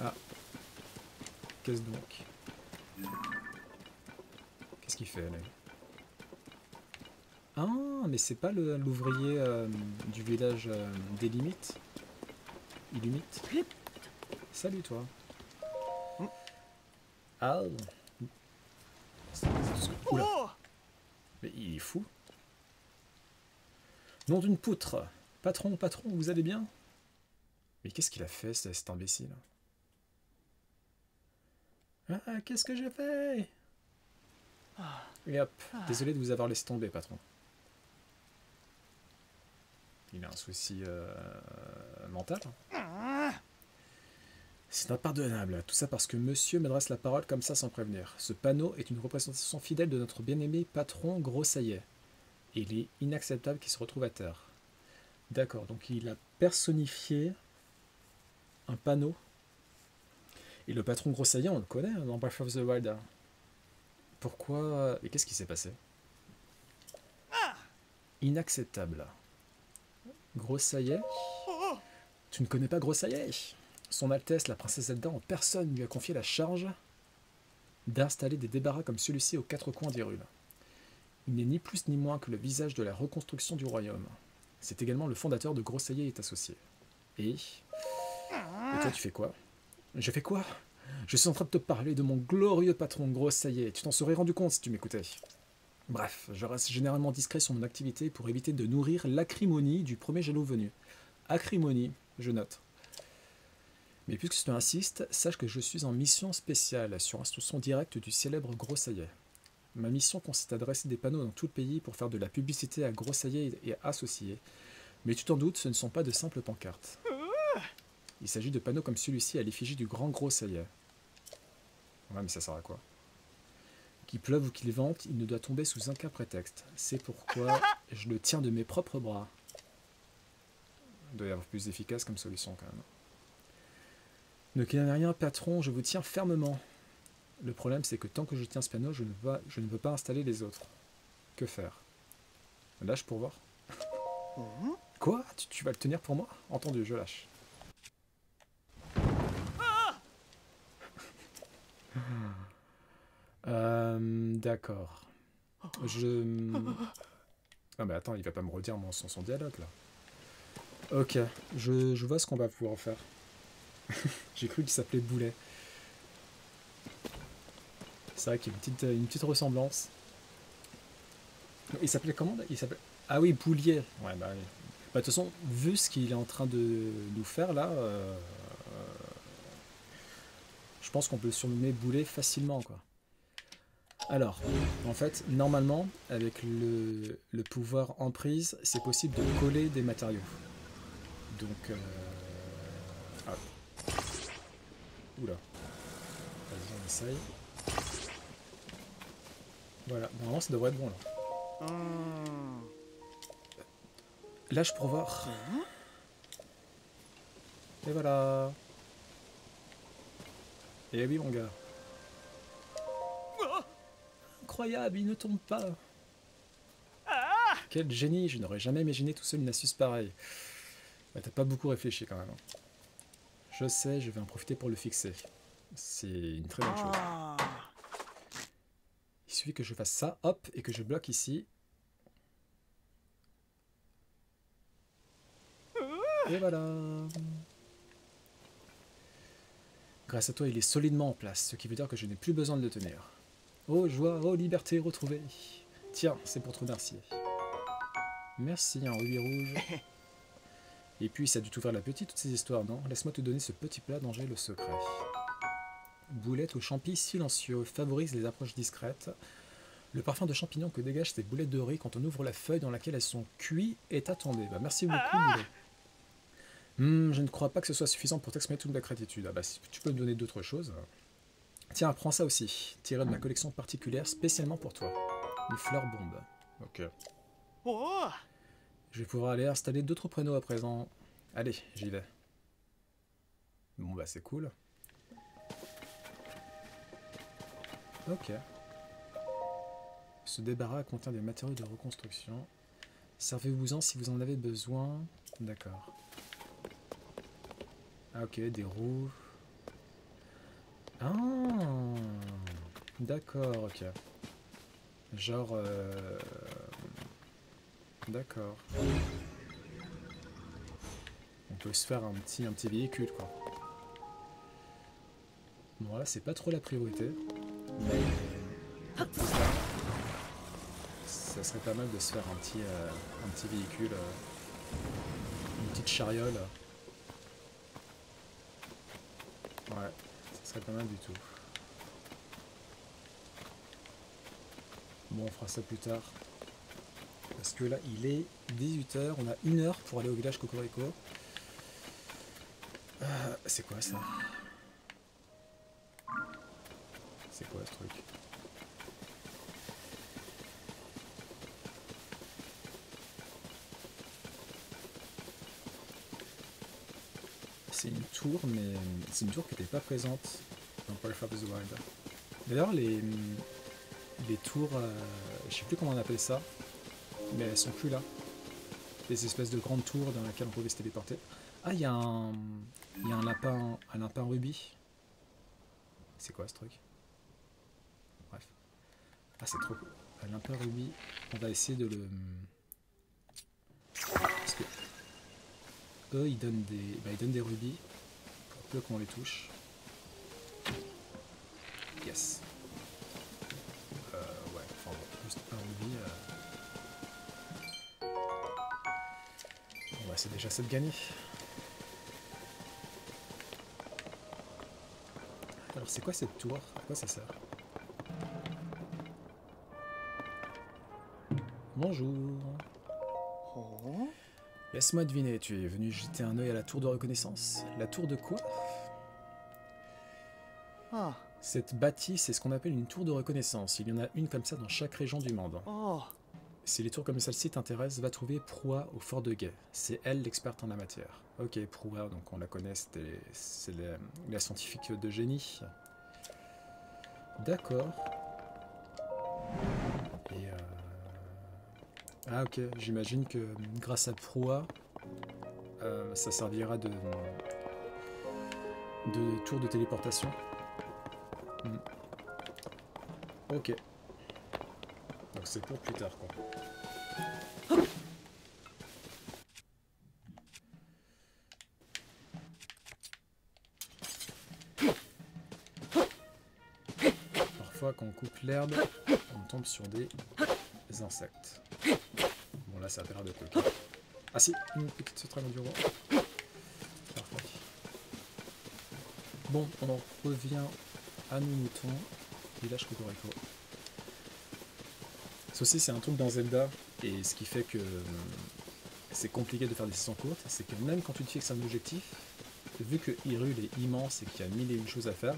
Ah. Qu'est-ce donc? Qu'est-ce qu'il fait là? Ah, mais c'est pas l'ouvrier du village des limites? Illimite. Salut toi. Ah. Oula. Mais il est fou. Nom d'une poutre. Patron, patron, vous allez bien? Mais qu'est-ce qu'il a fait cet imbécile? Ah, qu'est-ce que j'ai fait? Et hop, désolé de vous avoir laissé tomber, patron. Il a un souci mental. C'est impardonnable, tout ça parce que monsieur m'adresse la parole comme ça sans prévenir. Ce panneau est une représentation fidèle de notre bien-aimé patron Grossaillet. Et il est inacceptable qu'il se retrouve à terre. D'accord, donc il a personnifié un panneau. Et le patron Grossaillet, on le connaît dans Breath of the Wild. Pourquoi... Et qu'est-ce qui s'est passé? Inacceptable. Grossaillet? Tu ne connais pas Grossaillet? Son Altesse, la princesse Zelda en personne, lui a confié la charge d'installer des débarras comme celui-ci aux quatre coins d'Hyrule. Il n'est ni plus ni moins que le visage de la reconstruction du royaume. C'est également le fondateur de Grosaillé est associé. Et toi, tu fais quoi? Je fais quoi? Je suis en train de te parler de mon glorieux patron Grosaillé. Tu t'en serais rendu compte si tu m'écoutais. Bref, je reste généralement discret sur mon activité pour éviter de nourrir l'acrimonie du premier jaloux venu. Acrimonie, je note. Mais puisque tu insistes, sache que je suis en mission spéciale sur instruction directe du célèbre Grosaillé. Ma mission consiste à dresser des panneaux dans tout le pays pour faire de la publicité à Grosaillé et associés. Mais tu t'en doutes, ce ne sont pas de simples pancartes. Il s'agit de panneaux comme celui-ci à l'effigie du grand Grosaillé. Ouais, mais ça sert à quoi? Qu'il pleuve ou qu'il vente, il ne doit tomber sous aucun prétexte. C'est pourquoi je le tiens de mes propres bras. Il doit y avoir plus efficace comme solution quand même. Ne craignez rien, patron, je vous tiens fermement. Le problème, c'est que tant que je tiens ce panneau, je ne veux pas installer les autres. Que faire? Lâche pour voir. Quoi? Tu vas le tenir pour moi? Entendu, je lâche. D'accord. Ah mais attends, il va pas me redire son dialogue là. Ok, je vois ce qu'on va pouvoir faire. J'ai cru qu'il s'appelait Boulet. C'est vrai qu'il y a une petite ressemblance. Il s'appelait comment? Il s'appelait... Ah oui, Boulier. Ouais, bah oui. Bah, de toute façon, vu ce qu'il est en train de nous faire là, je pense qu'on peut le surnommer Boulet facilement, quoi. Alors, en fait, normalement, avec le pouvoir emprise, c'est possible de coller des matériaux. Donc, ah. Oula. Vas-y, on essaye. Voilà, normalement ça devrait être bon là. Lâche pour voir. Et voilà. Et oui mon gars. Incroyable, il ne tombe pas. Quel génie, je n'aurais jamais imaginé tout seul une astuce pareille. Bah, t'as pas beaucoup réfléchi quand même. Je sais, je vais en profiter pour le fixer. C'est une très bonne chose. Il suffit que je fasse ça, hop, et que je bloque ici. Et voilà. Grâce à toi, il est solidement en place, ce qui veut dire que je n'ai plus besoin de le tenir. Oh joie, oh liberté retrouvée. Tiens, c'est pour te remercier. Merci, un rubis rouge. Et puis, ça a dû t'ouvrir l'appétit, toutes ces histoires, non? Laisse-moi te donner ce petit plat dont j'ai le secret. Boulettes aux champis silencieux favorisent les approches discrètes. Le parfum de champignons que dégagent ces boulettes de riz quand on ouvre la feuille dans laquelle elles sont cuites est attendu. Bah, merci beaucoup, Boulet. Je ne crois pas que ce soit suffisant pour t'exprimer toute ma gratitude. Ah bah, si tu peux me donner d'autres choses. Tiens, prends ça aussi, tiré de ma collection particulière spécialement pour toi. Une fleur bombe. Ok. Je vais pouvoir aller installer d'autres panneaux à présent. Allez, j'y vais. Bon bah c'est cool. Ok. Ce débarras contient des matériaux de reconstruction. Servez-vous-en si vous en avez besoin. D'accord. Ah ok, des roues. Ah, d'accord, ok. Genre... D'accord. On peut se faire un petit véhicule, quoi. Bon, là, c'est pas trop la priorité. Mais... ça serait pas mal de se faire un petit véhicule. Une petite chariole. Ouais, ça serait pas mal du tout. Bon, on fera ça plus tard. Parce que là, il est 18 h, on a 1 heure pour aller au village Cocorico. C'est quoi ça? C'est quoi ce truc? C'est une tour, mais c'est une tour qui n'était pas présente dans Breath of the Wild. D'ailleurs, les tours, je sais plus comment on appelle ça, mais elles sont plus là. Des espèces de grandes tours dans lesquelles on pouvait se téléporter. Ah, il y a un Il y a un lapin rubis. C'est quoi ce truc? Bref. Ah, c'est trop cool. Un lapin rubis. On va essayer de le... Parce que eux, ils donnent des rubis pour peu qu'on les touche. Yes. Ouais, enfin bon, juste un rubis. Bon, bah, c'est déjà ça de gagner. Alors, c'est quoi cette tour? À quoi ça sert? Bonjour. Oh. Laisse-moi deviner, tu es venu jeter un œil à la tour de reconnaissance. La tour de quoi? Ah. Cette bâtisse, c'est ce qu'on appelle une tour de reconnaissance. Il y en a une comme ça dans chaque région du monde. Oh. Si les tours comme celle-ci t'intéressent, va trouver Proua au fort de Guet. C'est elle l'experte en la matière. Ok, Proua, donc on la connaît, c'est la scientifique de génie. D'accord. Et ah ok, j'imagine que grâce à Proua, ça servira de tour de téléportation. Ok. Donc c'est pour plus tard quoi. Parfois quand on coupe l'herbe, on tombe sur des insectes. Bon là ça a l'air de peu. Ah si, une petite sauterelle du roi. Parfait. Bon, on en revient à nos moutons. Village Cocorico. Ceci c'est un truc dans Zelda, et ce qui fait que c'est compliqué de faire des sessions courtes, c'est que même quand tu te fixes un objectif, vu que Hyrule est immense et qu'il y a mille et une choses à faire,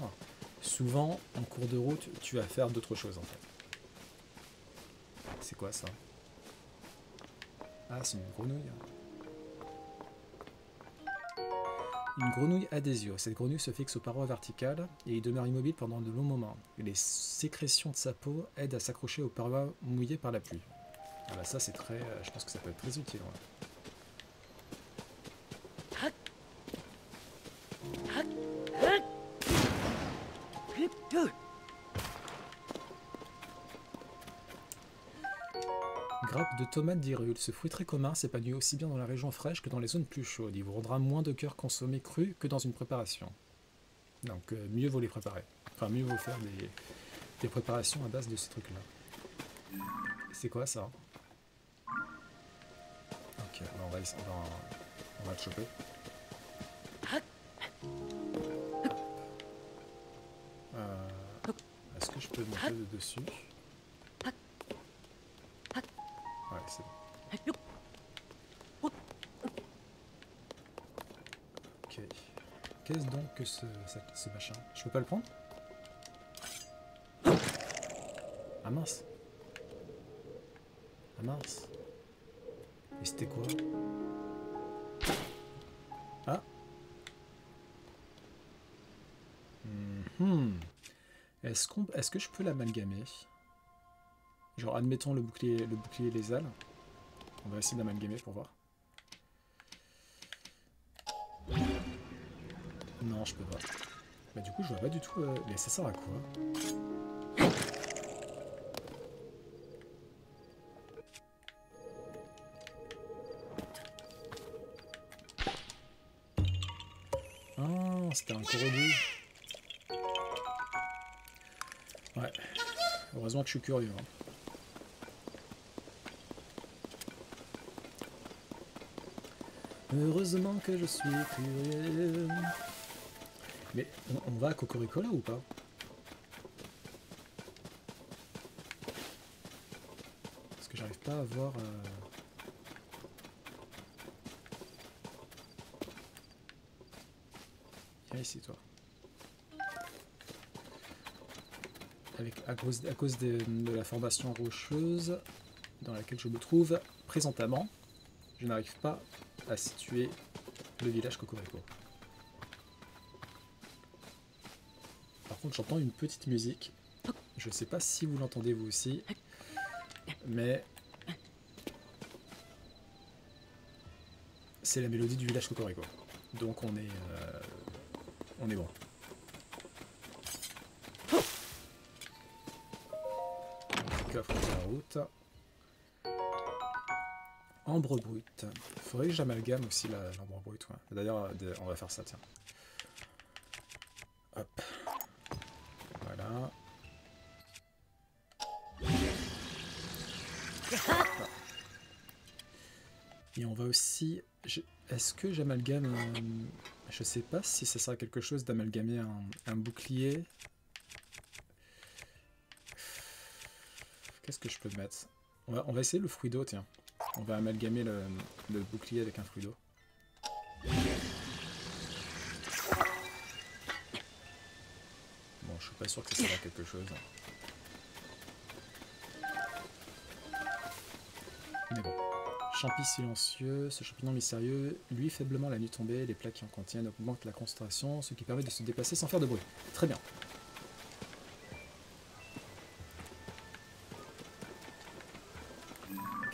souvent en cours de route tu vas faire d'autres choses en fait. C'est quoi ça? Ah, c'est une grenouille. Une grenouille adhésio. Cette grenouille se fixe aux parois verticales et y demeure immobile pendant de longs moments. Les sécrétions de sa peau aident à s'accrocher aux parois mouillées par la pluie. Voilà, ça c'est très... je pense que ça peut être très utile. Ouais. Grappe de tomates d'Hyrule. Ce fruit très commun s'épanouit aussi bien dans la région fraîche que dans les zones plus chaudes. Il vous rendra moins de cœur consommé cru que dans une préparation. Donc mieux vaut les préparer. Enfin mieux vaut faire des préparations à base de ces trucs là. C'est quoi ça? Ok, on va le choper. Est-ce que je peux monter de dessus? Ouais, c'est bon. Ok. Qu'est-ce donc que ce machin? Je peux pas le prendre? Ah mince. Ah mince. Et c'était quoi? Ah. Est-ce que je peux l'amalgamer? Genre, admettons le bouclier les ailes. On va essayer d'amalgamer pour voir. Non, je peux pas. Bah du coup, je vois pas du tout... Mais ça sert à quoi? Ah, c'était un Korogu. Ouais. Heureusement que je suis curieux. Hein. Heureusement que je suis curieux. Mais on va à Cocorico là ou pas? Parce que j'arrive pas à voir... Viens ici toi. À cause de la formation rocheuse dans laquelle je me trouve présentement, je n'arrive pas à situer le village Cocorico. Par contre, j'entends une petite musique. Je ne sais pas si vous l'entendez vous aussi, mais c'est la mélodie du village Cocorico. Donc on est On est bon. Coffre de la route. Ambre brute. Faudrait que j'amalgame aussi l'ambre brute. Ouais. D'ailleurs, on va faire ça, tiens. Hop. Voilà. Et on va aussi... Est-ce que j'amalgame... je sais pas si ça sert à quelque chose d'amalgamer un bouclier. Qu'est-ce que je peux mettre? On va essayer le fruit d'eau, tiens. On va amalgamer le bouclier avec un fruit d'eau. Bon, je suis pas sûr que ça sert à quelque chose. Mais bon. Champi silencieux, ce champignon mystérieux, lui faiblement la nuit tombée, les plaques qui en contiennent augmentent la concentration, ce qui permet de se déplacer sans faire de bruit. Très bien.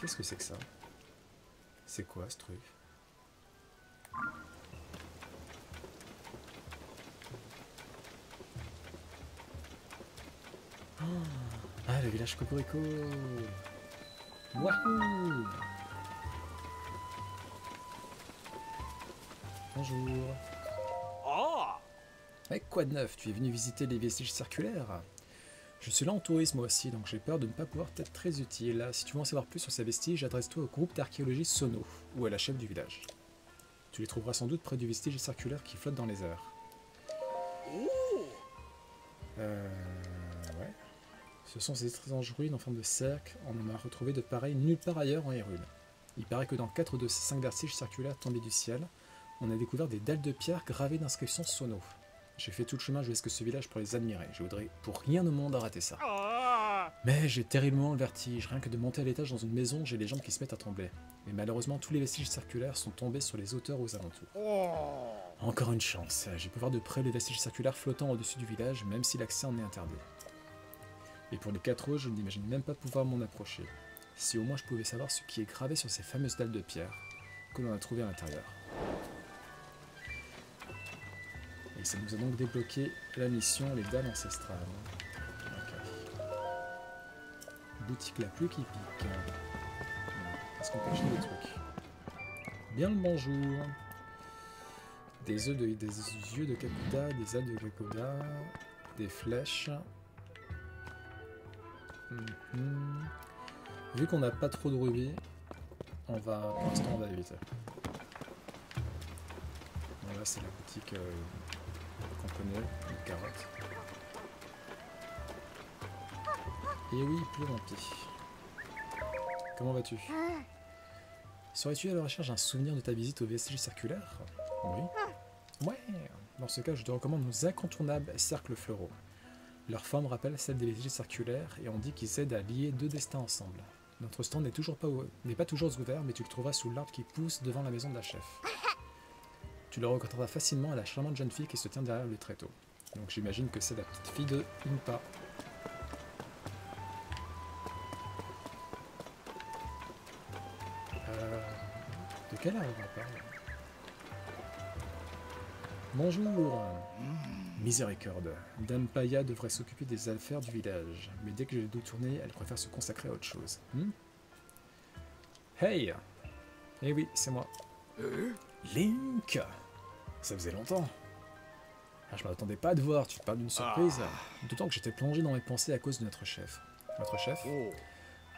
Qu'est-ce que c'est que ça? C'est quoi ce truc? Oh, ah, le village Cocorico! Wahoo! Bonjour. Oh! Eh, quoi de neuf? Tu es venu visiter les vestiges circulaires? Je suis là en tourisme moi aussi, donc j'ai peur de ne pas pouvoir être très utile. Si tu veux en savoir plus sur ces vestiges, adresse-toi au groupe d'archéologie Sono, ou à la chef du village. Tu les trouveras sans doute près du vestige circulaire qui flotte dans les airs. Ouais. Ce sont ces étranges ruines en forme de cercle, on en a retrouvé de pareils nulle part ailleurs en Hyrule. Il paraît que dans 4 de ces 5 vestiges circulaires tombés du ciel, on a découvert des dalles de pierre gravées d'inscriptions Sono. J'ai fait tout le chemin jusqu'à ce village pour les admirer. Je voudrais pour rien au monde rater ça. Mais j'ai terriblement le vertige. Rien que de monter à l'étage dans une maison, j'ai les jambes qui se mettent à trembler. Mais malheureusement, tous les vestiges circulaires sont tombés sur les hauteurs aux alentours. Encore une chance. J'ai pu voir de près les vestiges circulaires flottant au-dessus du village, même si l'accès en est interdit. Et pour les 4 autres, je n'imagine même pas pouvoir m'en approcher. Si au moins je pouvais savoir ce qui est gravé sur ces fameuses dalles de pierre que l'on a trouvées à l'intérieur. Et ça nous a donc débloqué la mission, les dalles ancestrales. Okay. Boutique la pluie qui pique. Est-ce qu'on peut acheter des trucs? Bien le bonjour. Des yeux de Kakuda, des ailes de Kakuda, des flèches. Vu qu'on n'a pas trop de rubis, pour l'instant on va éviter. Bon, là c'est la boutique qu'on connaît, une carotte. Et oui, plus rempli. Comment vas-tu? Serais-tu à la recherche d'un souvenir de ta visite au vestige circulaire? Oui. Ouais. Dans ce cas, je te recommande nos incontournables cercles fleuraux. Leur forme rappelle celle des vestiges circulaires et on dit qu'ils aident à lier 2 destins ensemble. Notre stand n'est pas toujours ouvert, mais tu le trouveras sous l'arbre qui pousse devant la maison de la chef. Tu le reconnaîtras facilement à la charmante jeune fille qui se tient derrière le tréteau. Donc j'imagine que c'est la petite fille de Impa. De quelle heure on parle? Bonjour. Miséricorde. Dame Paya devrait s'occuper des affaires du village, mais dès que j'ai le dos tourné, elle préfère se consacrer à autre chose. Hey! Eh oui, c'est moi. Link! Ça faisait longtemps. Ah, je m'attendais pas à te voir, tu te parles d'une surprise. D'autant que j'étais plongé dans mes pensées à cause de notre chef. Notre chef?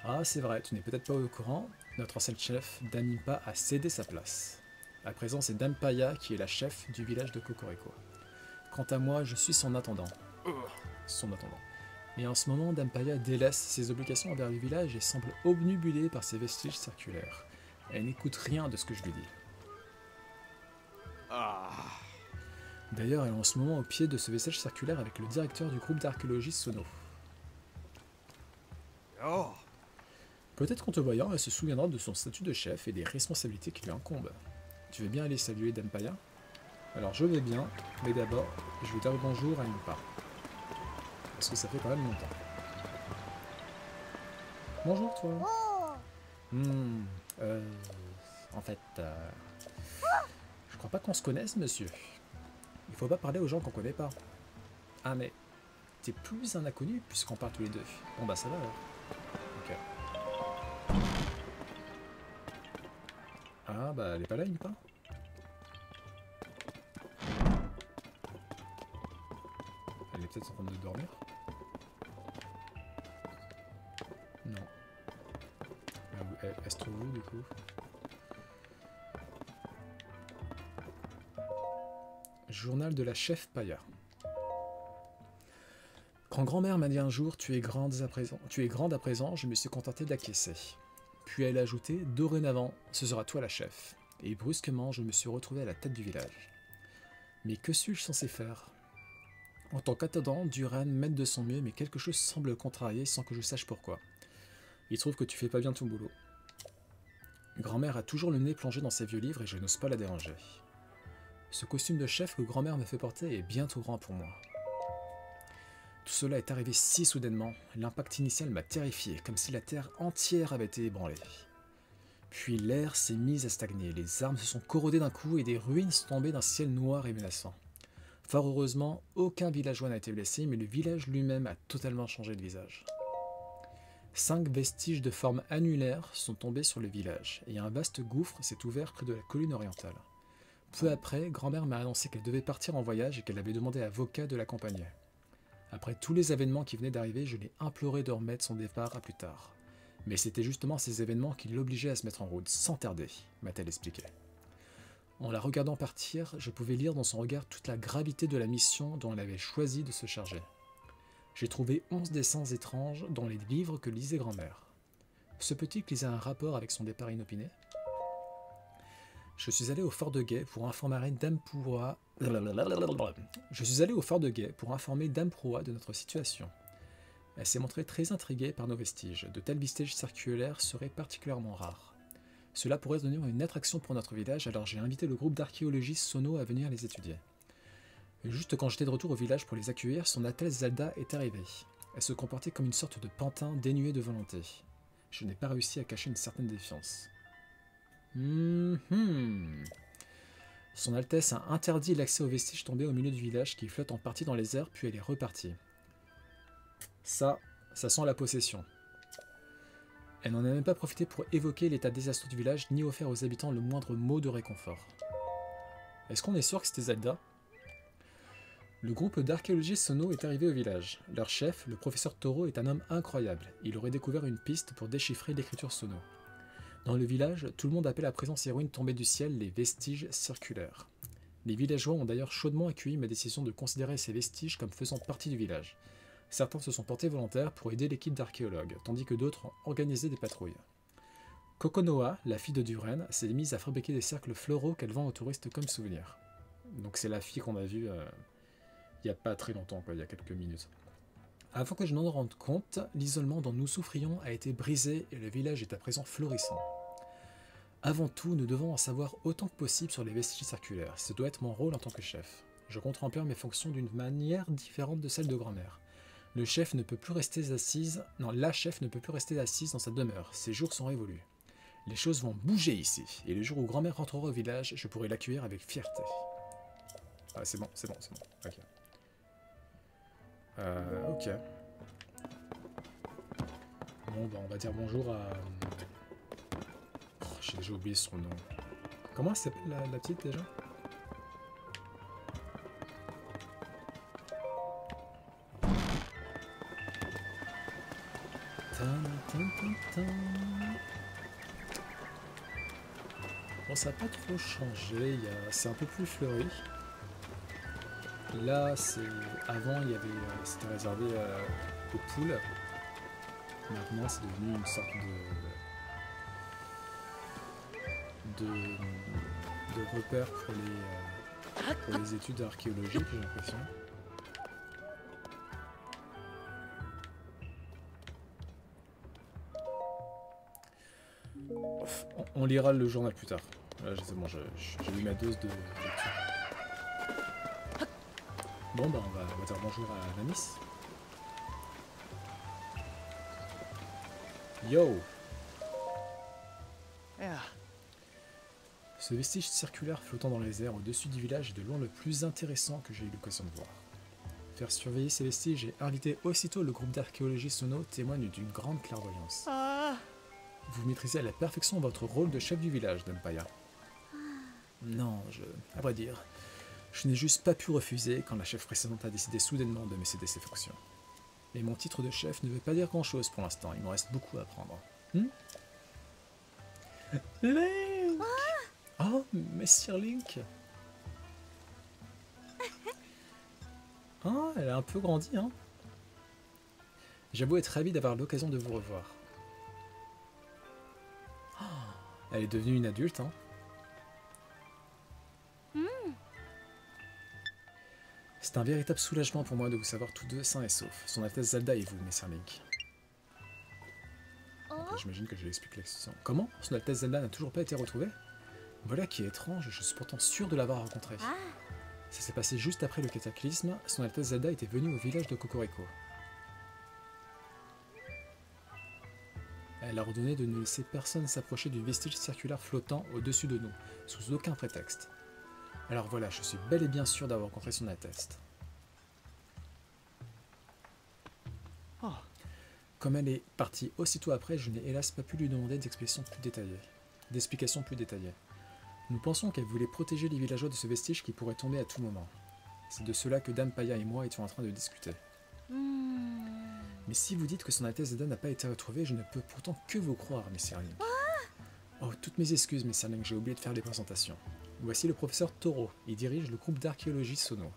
Ah, c'est vrai, tu n'es peut-être pas au courant, notre ancien chef, Dame Impa, a cédé sa place. À présent, c'est Dame Paya qui est la chef du village de Cocorico. Quant à moi, je suis son attendant. Et en ce moment, Dame Paya délaisse ses obligations envers le village et semble obnubilée par ses vestiges circulaires. Elle n'écoute rien de ce que je lui dis. D'ailleurs, elle est en ce moment au pied de ce vestige circulaire avec le directeur du groupe d'archéologie Sono. Peut-être qu'en te voyant, elle se souviendra de son statut de chef et des responsabilités qui lui incombent. Tu veux bien aller saluer Dame Paya? Alors je vais bien, mais d'abord, je vais dire bonjour à Impa. Parce que ça fait quand même longtemps. Bonjour toi. En fait, je crois pas qu'on se connaisse, monsieur. Il faut pas parler aux gens qu'on connaît pas. Ah mais, t'es plus un inconnu puisqu'on parle tous les deux. Bon bah ça va alors. Ok. Ah bah elle est pas là, il me pas. Elle est peut-être en train de dormir. Non. Elle se trouve où du coup? Journal de la chef Paya. Quand grand-mère m'a dit un jour, tu es grande à présent, je me suis contenté d'acquiescer. Puis elle a ajouté, dorénavant, ce sera toi la chef. Et brusquement, je me suis retrouvé à la tête du village. Mais que suis-je censé faire? En tant qu'attendant, Duran m'aide de son mieux, mais quelque chose semble le contrarier sans que je sache pourquoi. Il trouve que tu fais pas bien ton boulot. Grand-mère a toujours le nez plongé dans ses vieux livres et je n'ose pas la déranger. Ce costume de chef que grand-mère me fait porter est bien trop grand pour moi. Tout cela est arrivé si soudainement, l'impact initial m'a terrifié, comme si la terre entière avait été ébranlée. Puis l'air s'est mis à stagner, les arbres se sont corrodés d'un coup et des ruines sont tombées d'un ciel noir et menaçant. Fort heureusement, aucun villageois n'a été blessé, mais le village lui-même a totalement changé de visage. 5 vestiges de forme annulaire sont tombés sur le village, et un vaste gouffre s'est ouvert près de la colline orientale. Peu après, grand-mère m'a annoncé qu'elle devait partir en voyage et qu'elle avait demandé à Voka de l'accompagner. Après tous les événements qui venaient d'arriver, je l'ai imploré de remettre son départ à plus tard. Mais c'était justement ces événements qui l'obligeaient à se mettre en route, sans tarder, m'a-t-elle expliqué. En la regardant partir, je pouvais lire dans son regard toute la gravité de la mission dont elle avait choisi de se charger. J'ai trouvé 11 dessins étranges dans les livres que lisait grand-mère. Ce petit lisait un rapport avec son départ inopiné. Je suis allé au fort de Guet pour informer Dame Proa. Je suis allé au fort de Guet pour informer Dame Proa de notre situation. Elle s'est montrée très intriguée par nos vestiges. De tels vestiges circulaires seraient particulièrement rares. Cela pourrait devenir une attraction pour notre village, alors j'ai invité le groupe d'archéologistes Sono à venir les étudier. Juste quand j'étais de retour au village pour les accueillir, son Altesse Zelda est arrivée. Elle se comportait comme une sorte de pantin dénué de volonté. Je n'ai pas réussi à cacher une certaine défiance. Son Altesse a interdit l'accès aux vestiges tombés au milieu du village qui flottent en partie dans les airs, puis elle est repartie. Ça sent la possession. Elle n'en a même pas profité pour évoquer l'état désastreux du village, ni offert aux habitants le moindre mot de réconfort. Est-ce qu'on est sûr que c'était Zelda ? Le groupe d'archéologistes Sono est arrivé au village. Leur chef, le professeur Toro, est un homme incroyable. Il aurait découvert une piste pour déchiffrer l'écriture Sono. Dans le village, tout le monde appelle la présence héroïne tombée du ciel les vestiges circulaires. Les villageois ont d'ailleurs chaudement accueilli ma décision de considérer ces vestiges comme faisant partie du village. Certains se sont portés volontaires pour aider l'équipe d'archéologues, tandis que d'autres ont organisé des patrouilles. Kokonoha, la fille de Duran, s'est mise à fabriquer des cercles floraux qu'elle vend aux touristes comme souvenir. Donc c'est la fille qu'on a vue il n'y a pas très longtemps, il y a quelques minutes. Avant que je n'en rende compte, l'isolement dont nous souffrions a été brisé et le village est à présent florissant. Avant tout, nous devons en savoir autant que possible sur les vestiges circulaires. Ce doit être mon rôle en tant que chef. Je compte remplir mes fonctions d'une manière différente de celle de grand-mère. Le chef ne peut plus rester assise. Non, la chef ne peut plus rester assise dans sa demeure. Ses jours sont révolus. Les choses vont bouger ici, et le jour où grand-mère rentrera au village, je pourrai l'accueillir avec fierté. Ah, c'est bon. Ok. Ok. Bon, bah, on va dire bonjour à... Oh, j'ai déjà oublié son nom. Comment elle s'appelle la petite déjà? Bon, ça n'a pas trop changé, c'est un peu plus fleuri. Là, avant, c'était réservé aux poules. Maintenant, c'est devenu une sorte de repère pour les études archéologiques, j'ai l'impression. On lira le journal plus tard. Là, c'est bon, j'ai eu ma dose de lecture. Bon, bah, on va dire bonjour à Namis. Yo! Yeah. Ce vestige circulaire flottant dans les airs au-dessus du village est de loin le plus intéressant que j'ai eu l'occasion de voir. Faire surveiller ces vestiges et inviter aussitôt le groupe d'archéologie Sono témoigne d'une grande clairvoyance. Vous maîtrisez à la perfection votre rôle de chef du village, Dampaya. Non, à vrai dire, je n'ai juste pas pu refuser quand la chef précédente a décidé soudainement de me céder ses fonctions. Mais mon titre de chef ne veut pas dire grand-chose pour l'instant, il me reste beaucoup à apprendre. Link! Oh, Messire Link! Ah, elle a un peu grandi, hein? J'avoue être ravi d'avoir l'occasion de vous revoir. Oh, elle est devenue une adulte, hein? C'est un véritable soulagement pour moi de vous savoir tous deux sains et saufs. Son Altesse Zelda et vous, Messire Link. J'imagine que je vais expliquer la situation. Comment? Son Altesse Zelda n'a toujours pas été retrouvée? Voilà qui est étrange, je suis pourtant sûr de l'avoir rencontrée. Ça s'est passé juste après le cataclysme, son Altesse Zelda était venue au village de Kokoriko. Elle a ordonné de ne laisser personne s'approcher du vestige circulaire flottant au-dessus de nous, sous aucun prétexte. Alors voilà, je suis bel et bien sûr d'avoir rencontré son Altesse. Comme elle est partie aussitôt après, je n'ai hélas pas pu lui demander d'explications plus détaillées. Nous pensons qu'elle voulait protéger les villageois de ce vestige qui pourrait tomber à tout moment. C'est de cela que Dampaya et moi étions en train de discuter. Mais si vous dites que son Altesse Zelda n'a pas été retrouvée, je ne peux pourtant que vous croire, Messire Link. Oh, toutes mes excuses, Messire Link, j'ai oublié de faire les présentations. Voici le professeur Toro, il dirige le groupe d'archéologie Sono.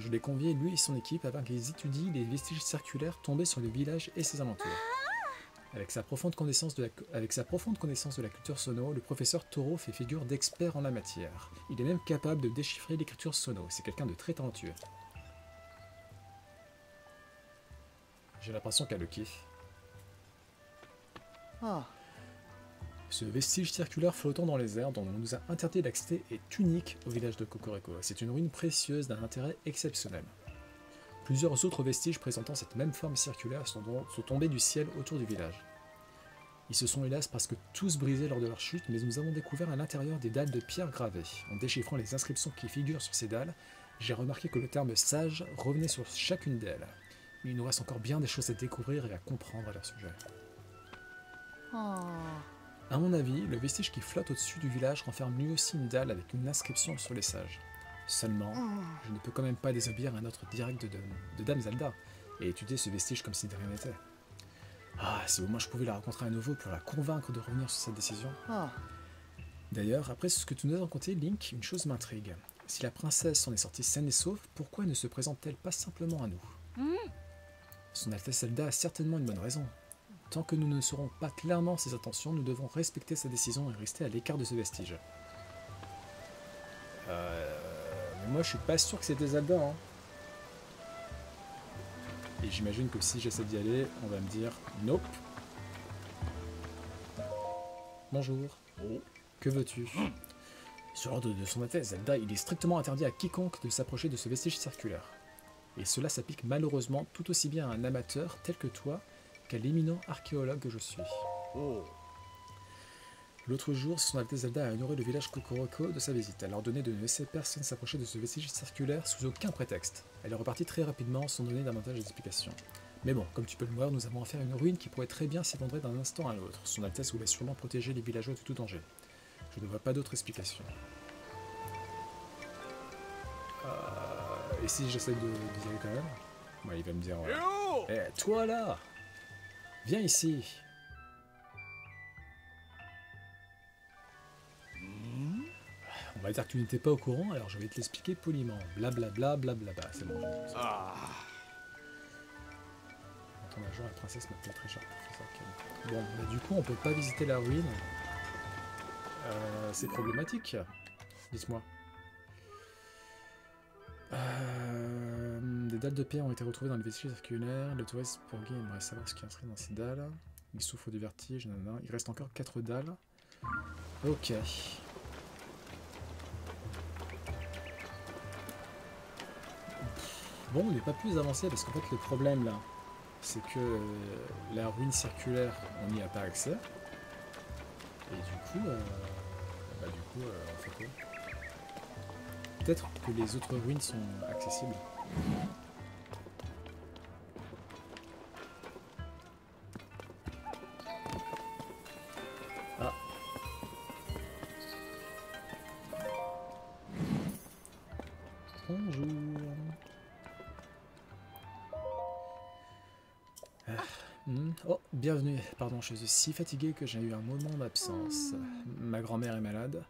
Je l'ai convié, lui et son équipe, afin qu'ils étudient les vestiges circulaires tombés sur le village et ses alentours. Avec sa profonde connaissance de la culture Sono, le professeur Toro fait figure d'expert en la matière. Il est même capable de déchiffrer l'écriture Sono, c'est quelqu'un de très talentueux. J'ai l'impression qu'elle le kiffe. Ce vestige circulaire flottant dans les airs dont on nous a interdit d'accéder est unique au village de Kokoriko. C'est une ruine précieuse d'un intérêt exceptionnel. Plusieurs autres vestiges présentant cette même forme circulaire sont tombés du ciel autour du village. Ils se sont hélas presque tous brisés lors de leur chute, mais nous avons découvert à l'intérieur des dalles de pierre gravées. En déchiffrant les inscriptions qui figurent sur ces dalles, j'ai remarqué que le terme « sage » revenait sur chacune d'elles. Mais il nous reste encore bien des choses à découvrir et à comprendre à leur sujet. À mon avis, le vestige qui flotte au-dessus du village renferme lui aussi une dalle avec une inscription sur les sages. Seulement, je ne peux quand même pas désobéir à notre direct de Dame Zelda et étudier ce vestige comme si de rien n'était. Ah, si au moins je pouvais la rencontrer à nouveau pour la convaincre de revenir sur cette décision. D'ailleurs, après ce que tu nous as raconté, Link, une chose m'intrigue. Si la princesse s'en est sortie saine et sauve, pourquoi ne se présente-t-elle pas simplement à nous? Son Altesse Zelda a certainement une bonne raison. Tant que nous ne saurons pas clairement ses intentions, nous devons respecter sa décision et rester à l'écart de ce vestige. Mais moi je suis pas sûr que c'était Zelda, hein. Et j'imagine que si j'essaie d'y aller, on va me dire nope. Bonjour. Que veux-tu? Sur l'ordre de son Altesse Zelda, il est strictement interdit à quiconque de s'approcher de ce vestige circulaire. Et cela s'applique malheureusement tout aussi bien à un amateur tel que toi qu'à l'éminent archéologue que je suis. L'autre jour, son Altesse Zelda a honoré le village Kokoriko de sa visite. Elle a ordonné de ne laisser personne s'approcher de ce vestige circulaire sous aucun prétexte. Elle est repartie très rapidement sans donner davantage d'explications. Mais bon, comme tu peux le voir, nous avons affaire à une ruine qui pourrait très bien s'effondrer d'un instant à l'autre. Son Altesse voulait sûrement protéger les villageois de tout danger. Je ne vois pas d'autre explication. Et si j'essaie d'y aller quand même? Ouais, il va me dire... Eh, toi là! Viens ici! On va dire que tu n'étais pas au courant, alors je vais te l'expliquer poliment. Blablabla, blablabla, c'est bon. Attends, un jour la princesse m'appelle très cher pour faire ça. Bon, bah, du coup, on peut pas visiter la ruine. C'est problématique. Dites-moi. Des dalles de pierre ont été retrouvées dans les vestiges circulaires. Le touriste Porgy aimerait savoir ce qui est inscrit dans ces dalles. Il souffre du vertige. Nanana. Il reste encore 4 dalles. Ok. Bon, on n'est pas plus avancé parce qu'en fait le problème là, c'est que la ruine circulaire, on n'y a pas accès. Et du coup, Bah du coup, on fait quoi? Peut-être que les autres ruines sont accessibles. Ah. Bonjour. Oh, bienvenue. Pardon, je suis si fatigué que j'ai eu un moment d'absence. Ma grand-mère est malade.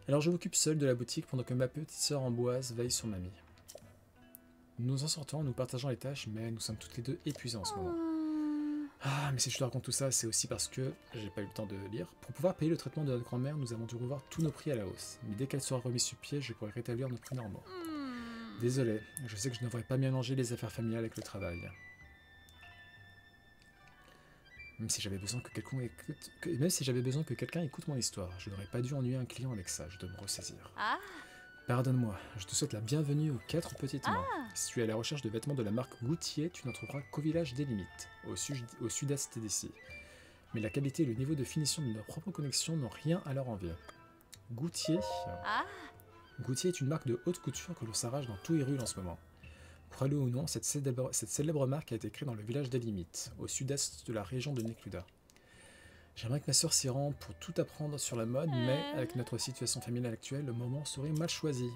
Alors je m'occupe seul de la boutique pendant que ma petite sœur Amboise veille sur mamie. Nous en sortons, nous partageons les tâches, mais nous sommes toutes les deux épuisées en ce moment. Ah, mais si je te raconte tout ça, c'est aussi parce que j'ai pas eu le temps de lire. Pour pouvoir payer le traitement de notre grand-mère, nous avons dû revoir tous nos prix à la hausse. Mais dès qu'elle sera remise sur pied, je pourrai rétablir nos prix normaux. Désolé, je sais que je ne devrais pas mélanger les affaires familiales avec le travail. Même si j'avais besoin que quelqu'un écoute mon histoire, je n'aurais pas dû ennuyer un client avec ça, je dois me ressaisir. Pardonne-moi, je te souhaite la bienvenue aux 4 petites mains. Si tu es à la recherche de vêtements de la marque Goutier, tu n'en trouveras qu'au village des Limites, au sud-est d'ici. Mais la qualité et le niveau de finition de nos propres connexions n'ont rien à leur envier. Goutier est une marque de haute couture que l'on s'arrache dans tous les rues en ce moment. Crois-le ou non, cette célèbre marque a été créée dans le village des Limites, au sud-est de la région de Nekluda. J'aimerais que ma sœur s'y rende pour tout apprendre sur la mode, mais avec notre situation familiale actuelle, le moment serait mal choisi.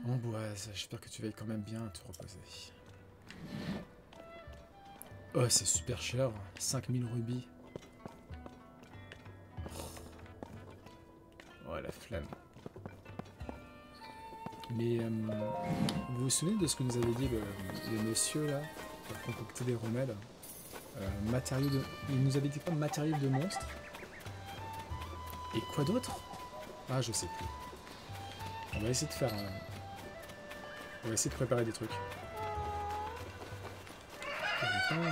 Amboise, j'espère que tu vas quand même bien te reposer. Oh, c'est super cher, 5000 rubis. Oh, la flamme. Mais vous vous souvenez de ce que nous avait dit le monsieur là, pour concocter des remèdes, il nous avait dit quoi? Matériel de monstre. Et quoi d'autre? Ah, je sais plus. On va essayer de faire on va essayer de préparer des trucs. Bon,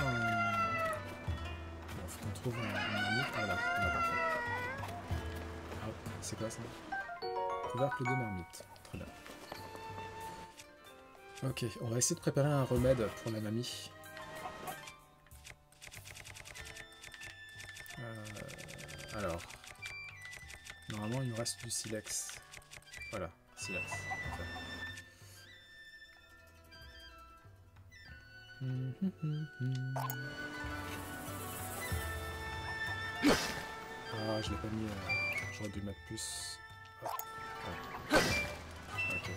faut qu'on trouve un autre. Voilà, on a parfait. Hop, c'est quoi ça? Couvercle de marmite. Très bien. Ok, on va essayer de préparer un remède pour la mamie. Alors, normalement il nous reste du silex. Voilà, silex. Enfin. Ah, je l'ai pas mis. J'aurais dû le mettre plus. Ouais. Ok.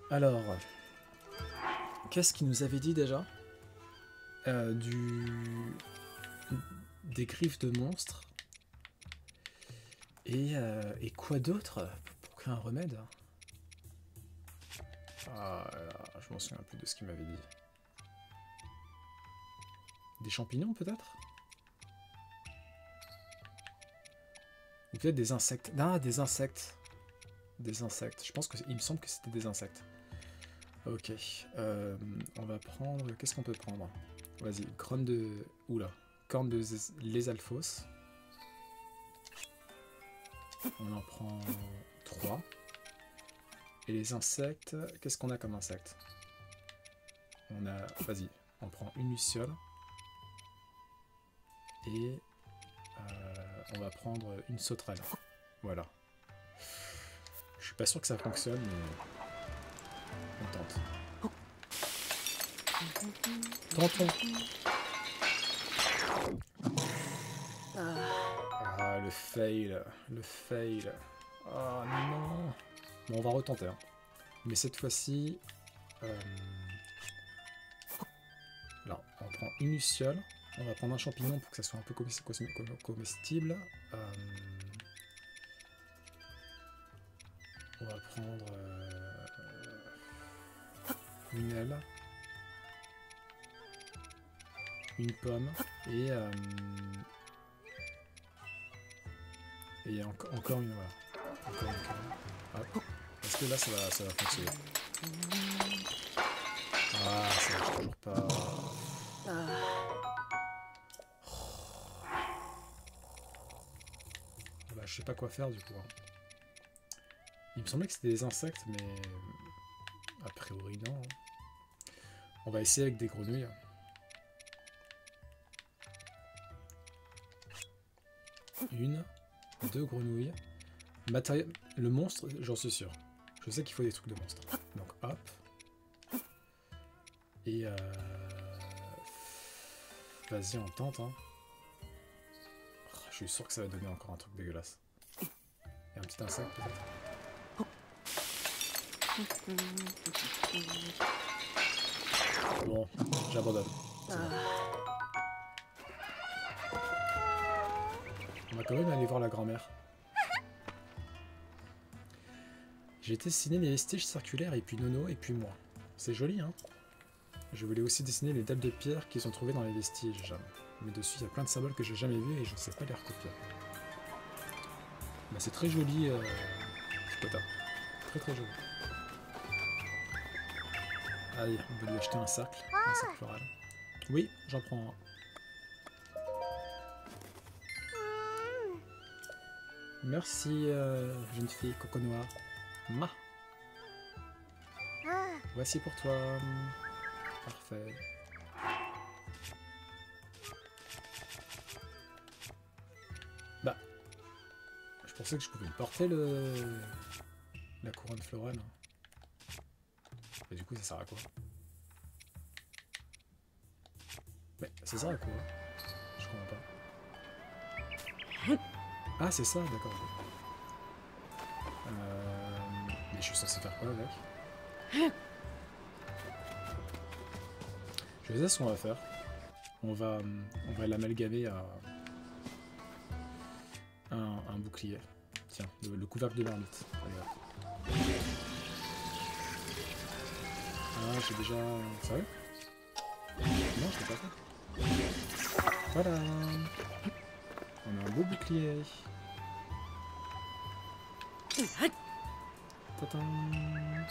Alors, qu'est-ce qu'il nous avait dit déjà? Des griffes de monstres. Et quoi d'autre pour créer un remède? Ah là, je m'en souviens plus de ce qu'il m'avait dit. Des champignons peut-être? Ou peut-être des insectes. Ah, des insectes. Des insectes. Je pense il me semble que c'était des insectes. Ok. On va prendre... Qu'est-ce qu'on peut prendre? Vas-y, corne de... Oula. Corne de les alphos. On en prend 3. Et les insectes... Qu'est-ce qu'on a comme insectes? On a... Vas-y, on prend une luciole. Et... on va prendre une sauterelle. Voilà. Je suis pas sûr que ça fonctionne, mais... On tente. Tentons. Ah, le fail. Le fail. Ah non. Bon, on va retenter. Hein. Mais cette fois-ci... Alors, on prend une luciole. On va prendre un champignon pour que ça soit un peu comestible. On va prendre une aile, une pomme et encore une. Voilà. Encore une pomme. Hop. Est-ce que là ça va fonctionner? Ah, ça marche toujours pas. Bah, je sais pas quoi faire du coup. Hein. Il me semblait que c'était des insectes, mais a priori non. On va essayer avec des grenouilles. Une, deux grenouilles. Matériel... Le monstre, j'en suis sûr. Je sais qu'il faut des trucs de monstre. Donc hop. Et vas-y, on tente. Hein. Oh, je suis sûr que ça va donner encore un truc dégueulasse. Et un petit insecte peut-être. Bon, j'abandonne. On va quand même aller voir la grand-mère. J'ai dessiné les vestiges circulaires et puis Nono et puis moi. C'est joli, hein? Je voulais aussi dessiner les dates de pierre qu'ils ont trouvées dans les vestiges. Mais dessus, il y a plein de symboles que j'ai jamais vus et je ne sais pas les recopier. Bah, c'est très joli, Spota. Très très joli. Allez, on va lui acheter un cercle floral. Oui, j'en prends un. Merci, jeune fille coco noir. Ma. Voici pour toi. Parfait. Bah, je pensais que je pouvais porter la couronne florale. Et du coup, ça sert à quoi? Mais ça sert à quoi? Je comprends pas. Ah, c'est ça, d'accord. Mais je suis censé faire quoi avec? Je sais ce qu'on va faire. On va l'amalgamer à un bouclier. Tiens, le couvercle de l'ermite. Regarde. Ah, j'ai déjà... Sérieux? Non, je l'ai pas fait. Voilà. On a un beau bouclier. Tadam.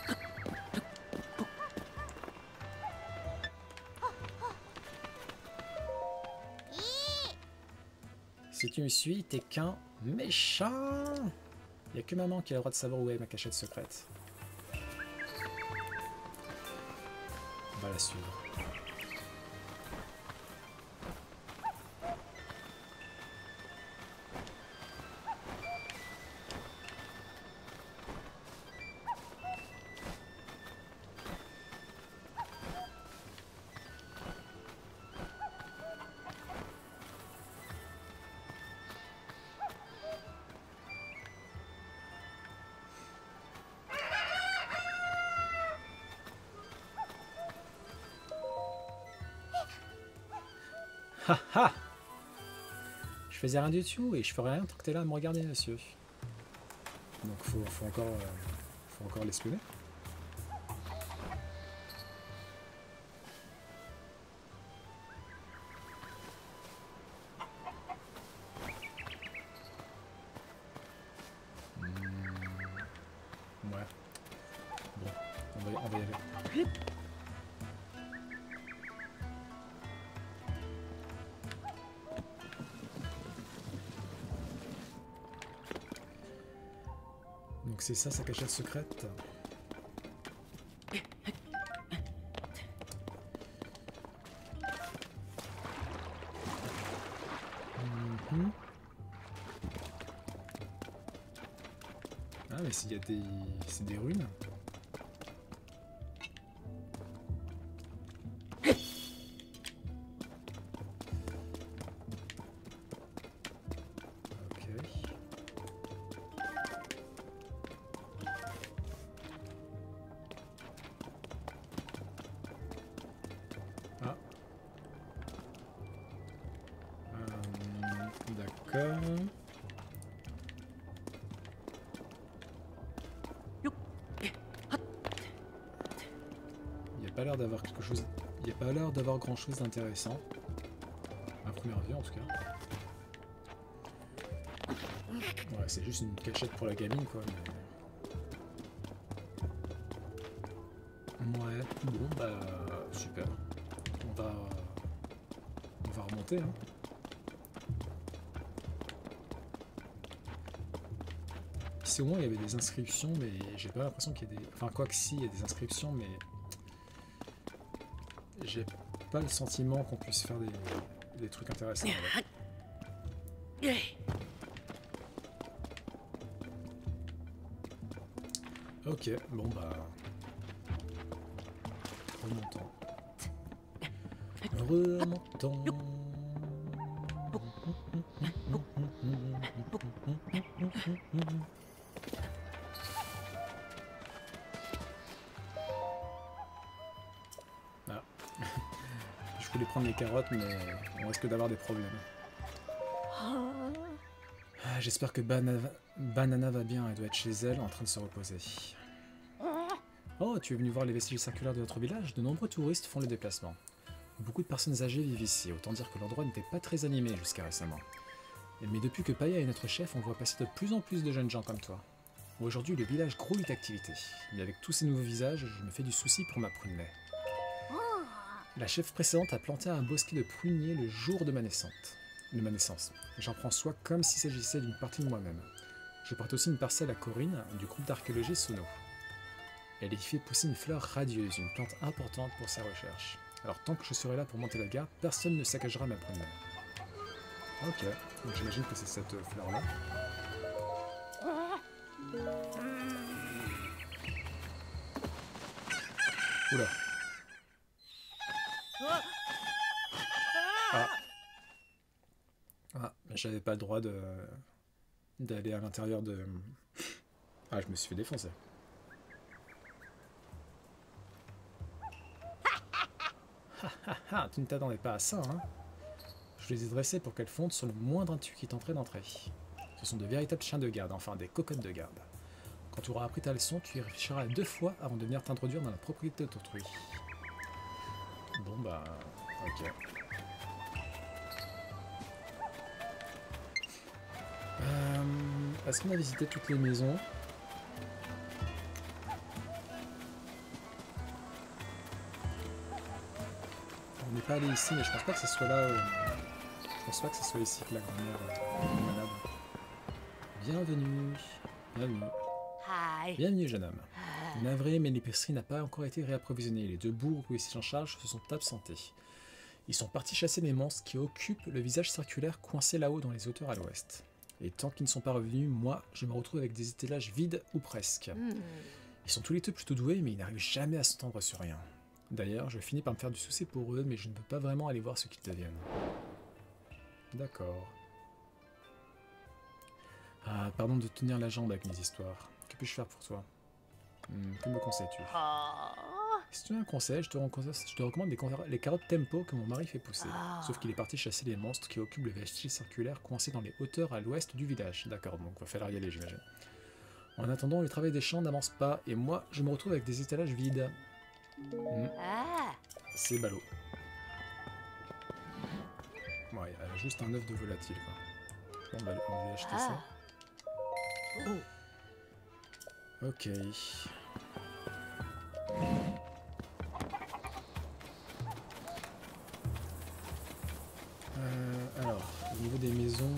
Si tu me suis, t'es qu'un méchant. Il n'y a que maman qui a le droit de savoir où est ma cachette secrète. On va la suivre. Ha ha! Je faisais rien du tout et je ferais rien tant que t'es là à me regarder, monsieur. Donc faut encore l'espionner. Ouais. Bon, on va y aller. Donc c'est ça sa cachette secrète. Ah mais s'il y a des... c'est des runes. D'accord. Il n'y a pas l'air d'avoir quelque chose. Il n'y a pas l'air d'avoir grand chose d'intéressant. À première vue en tout cas. Ouais, c'est juste une cachette pour la gamine quoi. Mais... Ouais, bon bah super. On va remonter hein. Ici au moins il y avait des inscriptions mais j'ai pas l'impression qu'il y ait des... Enfin quoi que si, il y a des inscriptions mais... J'ai pas le sentiment qu'on puisse faire des trucs intéressants avec. Ok, bon bah... Remontons. Remontons. Ah. Je voulais prendre les carottes, mais on risque d'avoir des problèmes. Ah, j'espère que Banana va bien, elle doit être chez elle en train de se reposer. Oh, tu es venu voir les vestiges circulaires de notre village? De nombreux touristes font le déplacement. Beaucoup de personnes âgées vivent ici, autant dire que l'endroit n'était pas très animé jusqu'à récemment. Mais depuis que Paya est notre chef, on voit passer de plus en plus de jeunes gens comme toi. Aujourd'hui, le village grouille d'activités, mais avec tous ces nouveaux visages, je me fais du souci pour ma prune-lait. La chef précédente a planté un bosquet de pruniers le jour de ma naissance. J'en prends soin comme s'il s'agissait d'une partie de moi-même. Je porte aussi une parcelle à Corinne, du groupe d'archéologie Sono. Elle y fait pousser une fleur radieuse, une plante importante pour sa recherche. Alors tant que je serai là pour monter la garde, personne ne saccagera ma prune-lait. Ok, donc j'imagine que c'est cette fleur-là. Oula. Ah. Ah, j'avais pas le droit d'aller à l'intérieur de... Ah, je me suis fait défoncer. Tu ne t'attendais pas à ça, hein? Je les ai dressés pour qu'elles fondent sur le moindre intu qui tenterait d'entrer. Ce sont de véritables chiens de garde, enfin des cocottes de garde. Quand tu auras appris ta leçon, tu y réfléchiras 2 fois avant de venir t'introduire dans la propriété d'autrui. Bon bah... ok. Est-ce qu'on a visité toutes les maisons? On n'est pas allé ici, mais je pense pas que ce soit là... Je pense pas que ce soit ici que la grand-mère est malade. Bienvenue. Bienvenue. Bienvenue, jeune homme. Navré, mais l'épicerie n'a pas encore été réapprovisionnée. Les 2 bourgs ici en charge se sont absentés. Ils sont partis chasser les monstres qui occupent le visage circulaire coincé là-haut dans les hauteurs à l'ouest. Et tant qu'ils ne sont pas revenus, moi, je me retrouve avec des étalages vides ou presque. Ils sont tous les deux plutôt doués, mais ils n'arrivent jamais à s'entendre sur rien. D'ailleurs, je finis par me faire du souci pour eux, mais je ne peux pas vraiment aller voir ce qu'ils deviennent. D'accord. Ah, pardon de tenir la jambe avec mes histoires. Que puis-je faire pour toi? Que me conseilles-tu? Si tu as un conseil, je te recommande les carottes tempo que mon mari fait pousser. Sauf qu'il est parti chasser les monstres qui occupent le vestige circulaire coincé dans les hauteurs à l'ouest du village. D'accord, donc va falloir y aller, j'imagine. En attendant, le travail des champs n'avance pas, et moi, je me retrouve avec des étalages vides. C'est ballot. Ouais, elle a juste un œuf de volatile, quoi. Bon, bah, on va acheter ça. Ok. Alors, au niveau des maisons...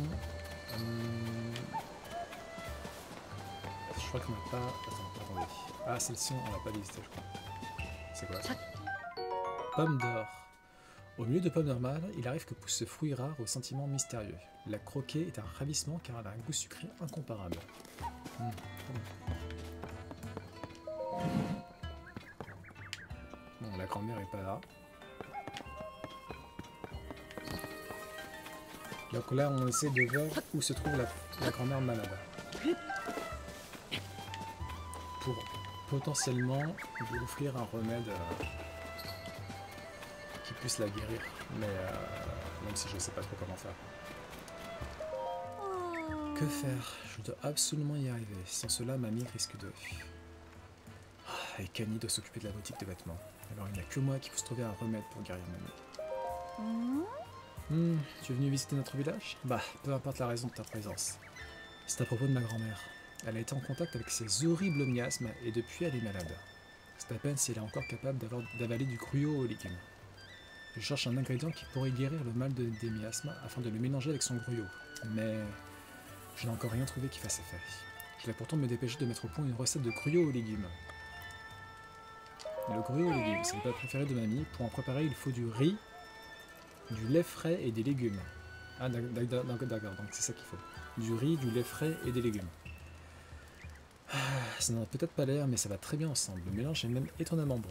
je crois qu'on n'a pas... Attendez. Ah, celle-ci, on l'a pas visitée, je crois. C'est quoi ça? Pomme d'or. Au milieu de pommes normales, il arrive que pousse ce fruit rare au sentiment mystérieux. La croquer est un ravissement car elle a un goût sucré incomparable. Bon, la grand-mère est pas là. Donc là, on essaie de voir où se trouve la grand-mère malade. Pour potentiellement lui offrir un remède qui puisse la guérir. Mais même si je ne sais pas trop comment faire. Que faire? Je dois absolument y arriver. Sans cela, mamie risque de... Et Kani doit s'occuper de la boutique de vêtements. Alors il n'y a que moi qui puisse trouver un remède pour guérir mamie. Tu es venu visiter notre village? Bah, peu importe la raison de ta présence. C'est à propos de ma grand-mère. Elle a été en contact avec ces horribles miasmes et depuis elle est malade. C'est à peine si elle est encore capable d'avaler du gruau aux légumes. Je cherche un ingrédient qui pourrait guérir le mal des miasmes afin de le mélanger avec son gruau. Mais je n'ai encore rien trouvé qui fasse effet. Je vais pourtant me dépêcher de mettre au point une recette de gruau aux légumes. Le gruau aux légumes, c'est le plat préféré de mamie. Pour en préparer, il faut du riz, du lait frais et des légumes. Ah d'accord, donc c'est ça qu'il faut. Du riz, du lait frais et des légumes. ça n'a peut-être pas l'air, mais ça va très bien ensemble. Le mélange est même étonnamment bon.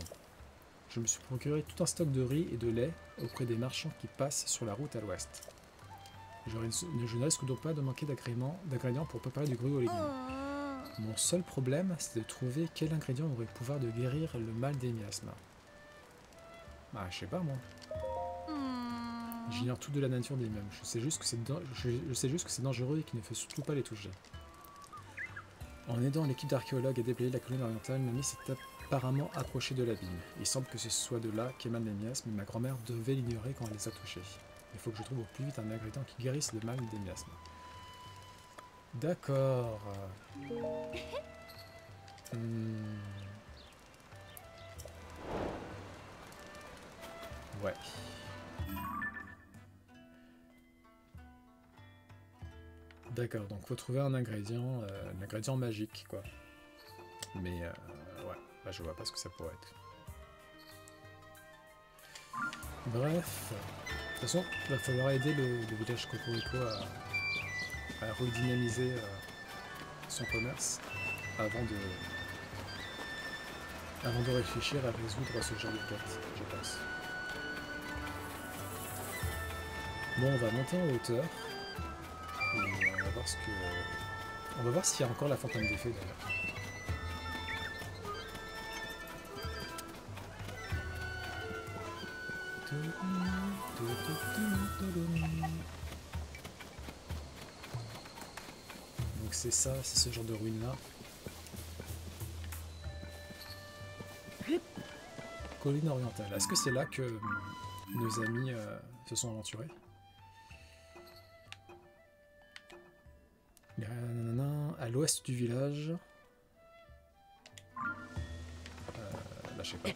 Je me suis procuré tout un stock de riz et de lait auprès des marchands qui passent sur la route à l'ouest. Je ne risque donc pas de manquer d'ingrédients pour préparer du gruau aux légumes. Mon seul problème, c'est de trouver quel ingrédient aurait le pouvoir de guérir le mal des miasmes. Ah, je sais pas moi. J'ignore tout de la nature des mêmes. Je sais juste que c'est dangereux et qu'il ne faut surtout pas les toucher. En aidant l'équipe d'archéologues à déblayer la colline orientale, Mamie s'est apparemment approchée de l'abîme. Il semble que ce soit de là qu'émanent les miasmes, mais ma grand-mère devait l'ignorer quand elle les a touchés. Il faut que je trouve au plus vite un ingrédient qui guérisse le mal des miasmes. D'accord. Ouais. D'accord, donc faut trouver un ingrédient magique, quoi. Mais, ouais, là je vois pas ce que ça pourrait être. Bref, de toute façon, il va falloir aider le village Cocorico à redynamiser son commerce avant de réfléchir à résoudre ce genre de quête, je pense. Bon, on va monter en hauteur et on va voir on va voir s'il y a encore la fontaine des fées d'ailleurs. Donc c'est ça, c'est ce genre de ruine là. Colline orientale. Est-ce que c'est là que nos amis se sont aventurés? À l'ouest du village. Là, je sais pas.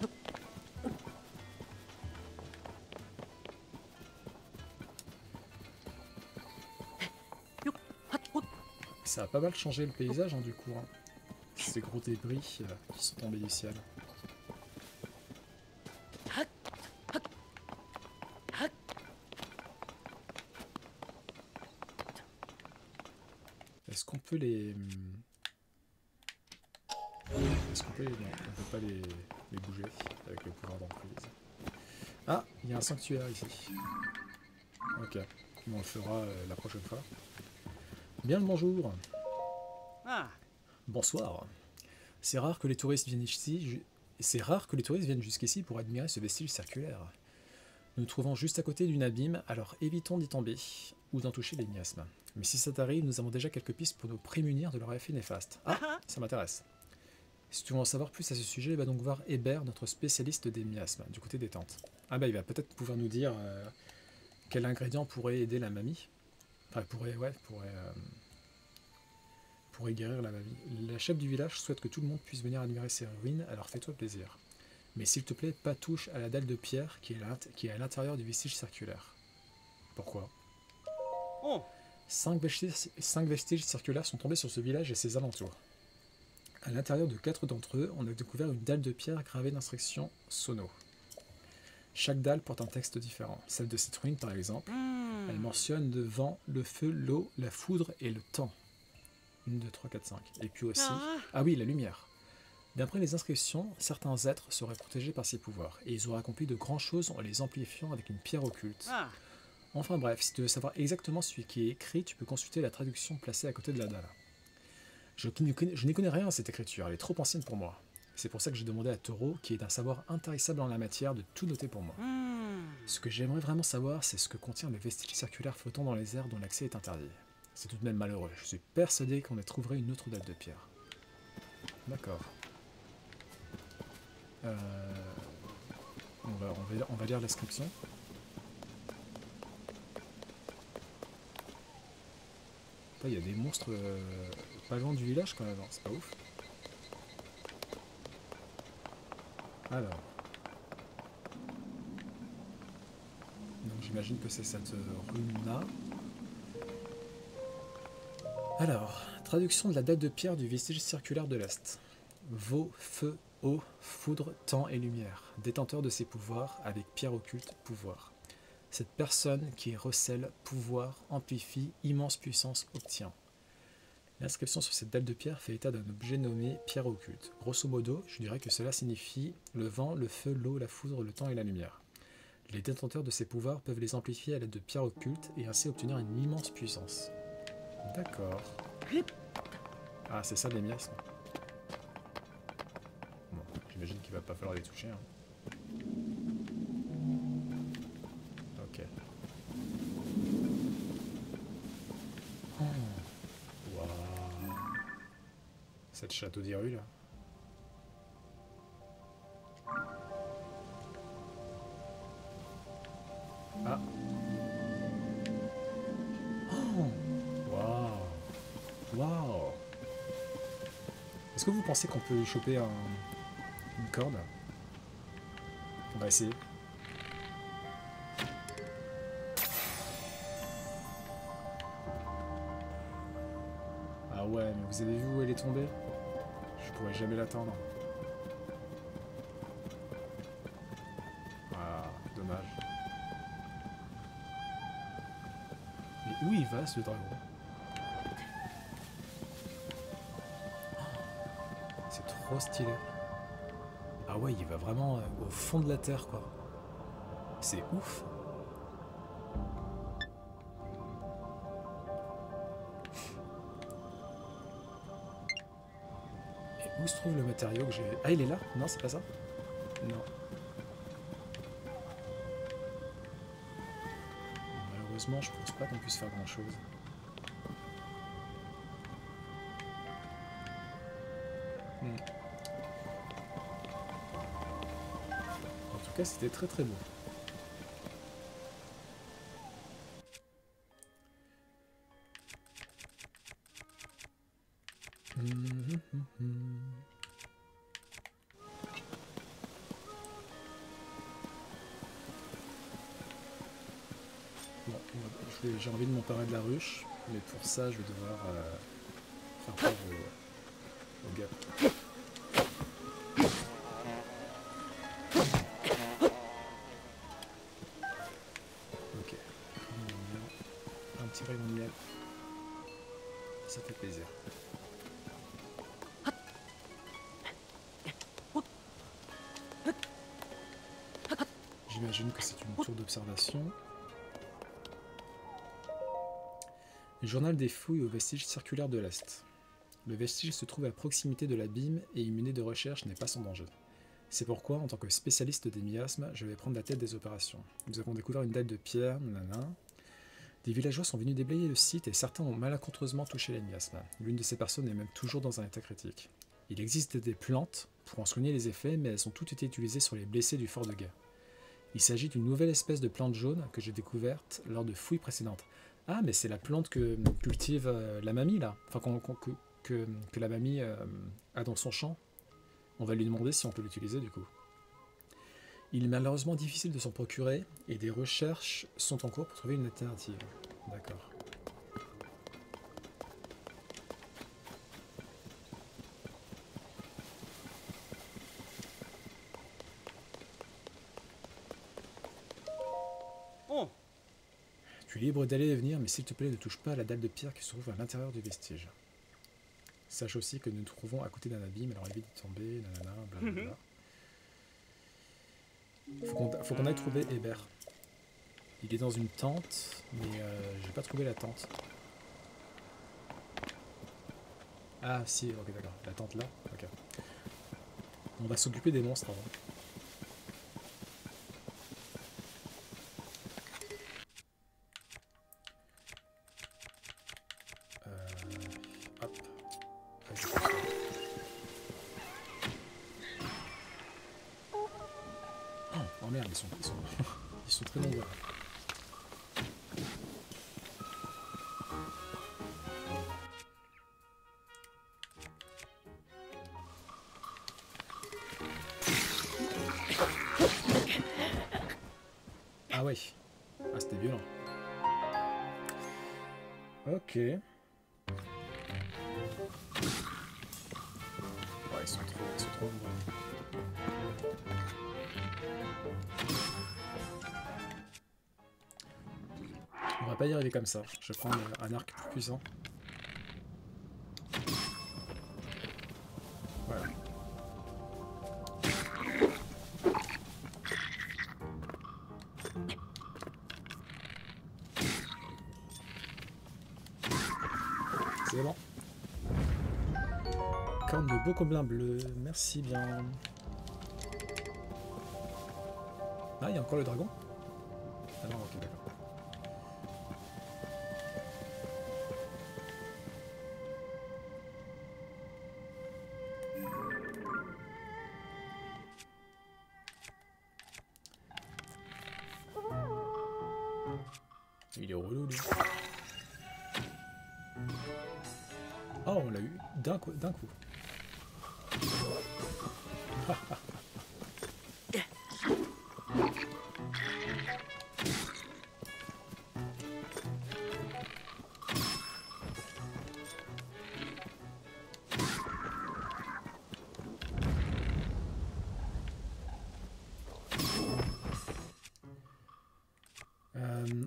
Ça a pas mal changé le paysage, hein, du coup. Hein. Ces gros débris qui sont tombés du ciel. Est-ce qu'on peut les... Est-ce qu'on peut les... Non, on peut pas les bouger avec le pouvoir d'emprise. Ah, il y a un sanctuaire ici. Ok, on le fera la prochaine fois. Bien le bonjour. Ah. Bonsoir. C'est rare que les touristes viennent ici. C'est rare que les touristes viennent jusqu'ici pour admirer ce vestige circulaire. Nous nous trouvons juste à côté d'une abîme, alors évitons d'y tomber ou d'en toucher les miasmes. Mais si ça t'arrive, nous avons déjà quelques pistes pour nous prémunir de leur effet néfaste. Ah, ça m'intéresse. Si tu veux en savoir plus à ce sujet, va donc voir Hébert, notre spécialiste des miasmes, du côté des tentes. Ah bah il va peut-être pouvoir nous dire quel ingrédient pourrait aider la mamie. Enfin, pourrait guérir la mamie. La chef du village souhaite que tout le monde puisse venir admirer ces ruines, alors fais-toi plaisir. Mais s'il te plaît, pas touche à la dalle de pierre qui est à l'intérieur du vestige circulaire. Pourquoi? Oh. 5 vestiges circulaires sont tombés sur ce village et ses alentours. À l'intérieur de 4 d'entre eux, on a découvert une dalle de pierre gravée d'instructions sono. Chaque dalle porte un texte différent. Celle de cette ruine, par exemple, elle mentionne le vent, le feu, l'eau, la foudre et le temps. 1, 2, 3, 4, 5. Et puis aussi... Ah oui, la lumière. D'après les inscriptions, certains êtres seraient protégés par ces pouvoirs, et ils auraient accompli de grandes choses en les amplifiant avec une pierre occulte. Enfin bref, si tu veux savoir exactement ce qui est écrit, tu peux consulter la traduction placée à côté de la dalle. Je n'y connais rien à cette écriture, elle est trop ancienne pour moi. C'est pour ça que j'ai demandé à Taureau, qui est d'un savoir intarissable en la matière, de tout noter pour moi. Ce que j'aimerais vraiment savoir, c'est ce que contient le vestige circulaire flottant dans les airs dont l'accès est interdit. C'est tout de même malheureux, je suis persuadé qu'on ait trouvé une autre dalle de pierre. D'accord. On va lire l'inscription. Il y a des monstres pas loin du village quand même, c'est pas ouf. Alors. Donc j'imagine que c'est cette ruine-là. Alors, traduction de la dalle de pierre du vestige circulaire de l'Est. Vaux, feu, eau, foudre, temps et lumière. Détenteur de ces pouvoirs, avec pierre occulte, pouvoir. Cette personne qui recèle pouvoir, amplifie, immense puissance obtient. L'inscription sur cette dalle de pierre fait état d'un objet nommé pierre occulte. Grosso modo, je dirais que cela signifie le vent, le feu, l'eau, la foudre, le temps et la lumière. Les détenteurs de ces pouvoirs peuvent les amplifier à l'aide de pierres occultes et ainsi obtenir une immense puissance. D'accord. Ah, c'est ça les miasmes. Bon, j'imagine qu'il va pas falloir les toucher. Hein. Ok. Oh. Waouh. C'est le château d'Hyrule là. Ah. Oh. Waouh. Waouh. Est-ce que vous pensez qu'on peut choper une corde? On va essayer. Ah ouais, mais vous avez vu où elle est tombée? Je pourrais jamais l'atteindre. Ah, dommage. Mais où il va ce dragon? C'est trop stylé. Ah ouais, il va vraiment au fond de la terre, quoi. C'est ouf. Et où se trouve le matériau que j'ai... Ah, il est là? Non, c'est pas ça? Non. Malheureusement, je pense pas qu'on puisse faire grand-chose. En tout cas, c'était très très beau. Bon, j'ai envie de m'emparer de la ruche, mais pour ça, je vais devoir faire peur au gars. Ok. Un petit rayon de miel. Ça fait plaisir. J'imagine que c'est une tour d'observation. Journal des fouilles aux vestiges circulaires de l'Est. Le vestige se trouve à proximité de l'abîme et une menée de recherche n'est pas sans danger. C'est pourquoi, en tant que spécialiste des miasmes, je vais prendre la tête des opérations. Nous avons découvert une dalle de pierre, nanana. Des villageois sont venus déblayer le site et certains ont malencontreusement touché les miasmes. L'une de ces personnes est même toujours dans un état critique. Il existe des plantes pour en soigner les effets, mais elles ont toutes été utilisées sur les blessés du fort de Ga. Il s'agit d'une nouvelle espèce de plante jaune que j'ai découverte lors de fouilles précédentes. Ah, mais c'est la plante que cultive la mamie, là. Enfin, que la mamie a dans son champ. On va lui demander si on peut l'utiliser, du coup. Il est malheureusement difficile de s'en procurer, et des recherches sont en cours pour trouver une alternative. D'accord. Oh. Tu es libre d'aller et venir, mais s'il te plaît, ne touche pas à la dalle de pierre qui se trouve à l'intérieur du vestige. Sache aussi que nous nous trouvons à côté d'un abîme, alors évite de tomber, nanana, blablabla. Faut qu'on aille trouver Hébert. Il est dans une tente, mais j'ai pas trouvé la tente. Ah si, ok d'accord, la tente là, ok. On va s'occuper des monstres avant. Hop. Oh merde, ils sont très nombreux. Ah ouais. Ah c'était violent. Ok. Ouais, ils sont trop nombreux. On va pas y arriver comme ça. Je vais prendre un arc plus puissant. Voilà. C'est bon. Corne de Bokoblin bleu, merci bien. Ah, il y a encore le dragon? Ah non, ok, d'accord. Il est relou, lui. Oh, on l'a eu d'un coup.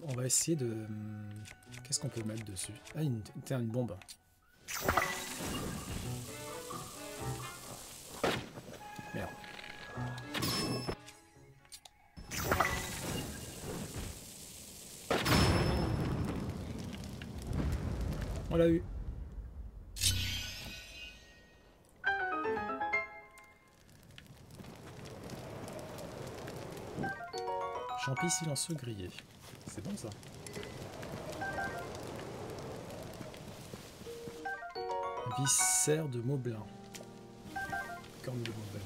On va essayer de... Qu'est-ce qu'on peut mettre dessus? Ah, une bombe. Merde. On l'a eu. Champi silencieux grillé. C'est bon ça. Viscère de Moblin. Corne de Moblin.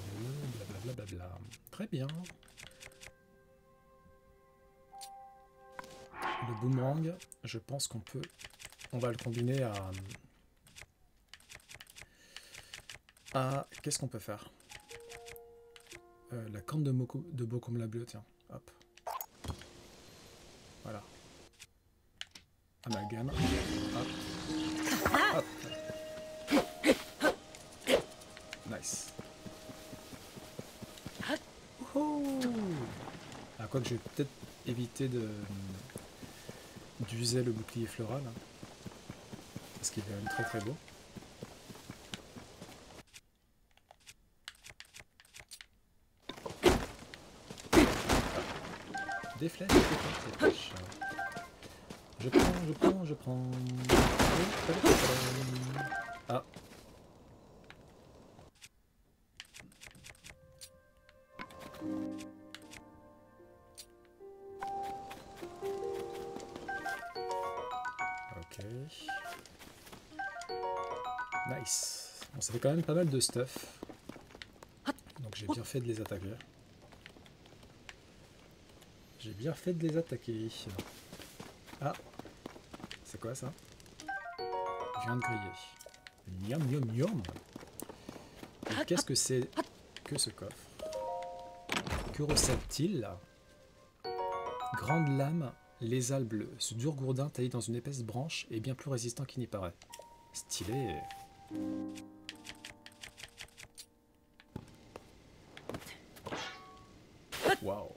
Blablabla. Très bien. Le boomerang, je pense qu'on peut... On va le combiner à... Qu'est-ce qu'on peut faire? La corne de Bokoblin bleu, tiens. Hop. Voilà. Amalgame. Hop. Hop. Nice. Oh. Ah, quoi que je vais peut-être éviter d'user le bouclier floral. Hein, parce qu'il est quand même très très beau. Des flèches, des flèches, des flèches. Je prends. Ah. Ok. Nice. Bon, ça fait quand même pas mal de stuff. Donc j'ai bien fait de les attaquer. Ah. C'est quoi ça? Viande grillée. Miam miam miam. Et qu'est-ce que c'est que ce coffre? Que recèle-t-il là? Grande lame, lézal bleu. Ce dur gourdin taillé dans une épaisse branche est bien plus résistant qu'il n'y paraît. Stylé. Waouh.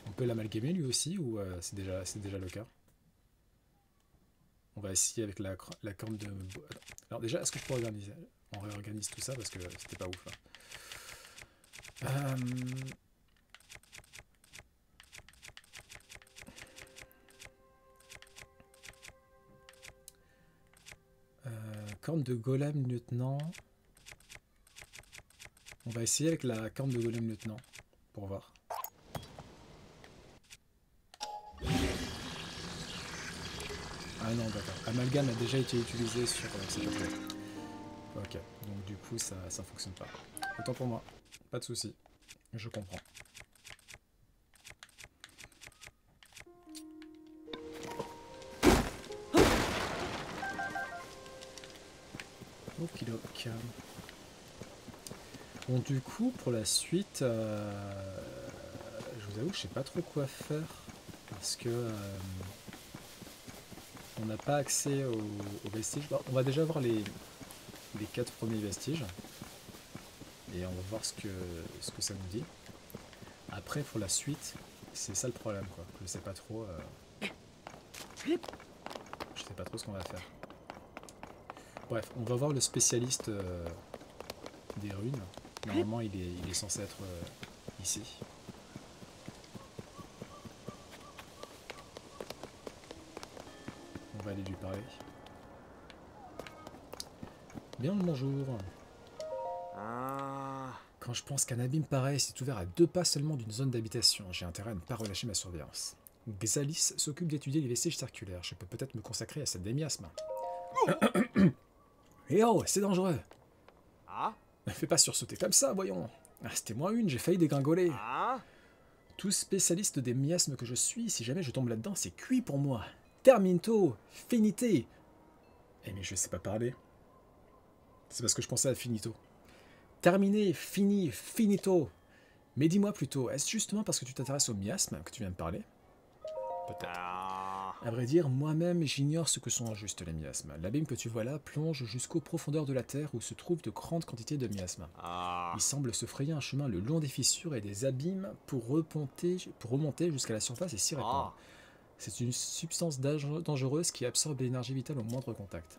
On peut l'amalgamer lui aussi ou c'est déjà le cas? On va essayer avec la corne de... Alors déjà, est-ce que je peux organiser? On réorganise tout ça parce que c'était pas ouf là. Corne de golem lieutenant. On va essayer avec la corne de golem lieutenant pour voir. Ah non, d'accord. Amalgame a déjà été utilisé sur cette upgrade. Ok, donc du coup ça fonctionne pas. Autant pour moi, pas de souci. Je comprends. Okidok. Bon, du coup, pour la suite, je vous avoue, je sais pas trop quoi faire parce que on n'a pas accès aux vestiges. Bon, on va déjà voir les 4 premiers vestiges et on va voir ce que ça nous dit. Après, pour la suite, c'est ça le problème, quoi. Je sais pas trop. Je sais pas trop ce qu'on va faire. Bref, on va voir le spécialiste des runes. Normalement, il est censé être ici. On va aller lui parler. Bien le bonjour. Quand je pense qu'un abîme pareil s'est ouvert à 2 pas seulement d'une zone d'habitation, j'ai intérêt à ne pas relâcher ma surveillance. Xalis s'occupe d'étudier les vestiges circulaires. Je peux peut-être me consacrer à cette démiasme. Eh oh, c'est dangereux. Fais pas sursauter comme ça, voyons. C'était moi une, j'ai failli dégringoler. Tout spécialiste des miasmes que je suis, si jamais je tombe là-dedans, c'est cuit pour moi. Terminto, finité. Eh mais je sais pas parler. C'est parce que je pensais à finito. Terminé, fini, finito. Mais dis-moi plutôt, est-ce justement parce que tu t'intéresses aux miasmes que tu viens de parler? Peut-être. À vrai dire, moi-même, j'ignore ce que sont en juste les miasmes. L'abîme que tu vois là plonge jusqu'aux profondeurs de la Terre où se trouvent de grandes quantités de miasmes. Il semble se frayer un chemin le long des fissures et des abîmes pour remonter jusqu'à la surface et s'y répandre. C'est une substance dangereuse qui absorbe l'énergie vitale au moindre contact.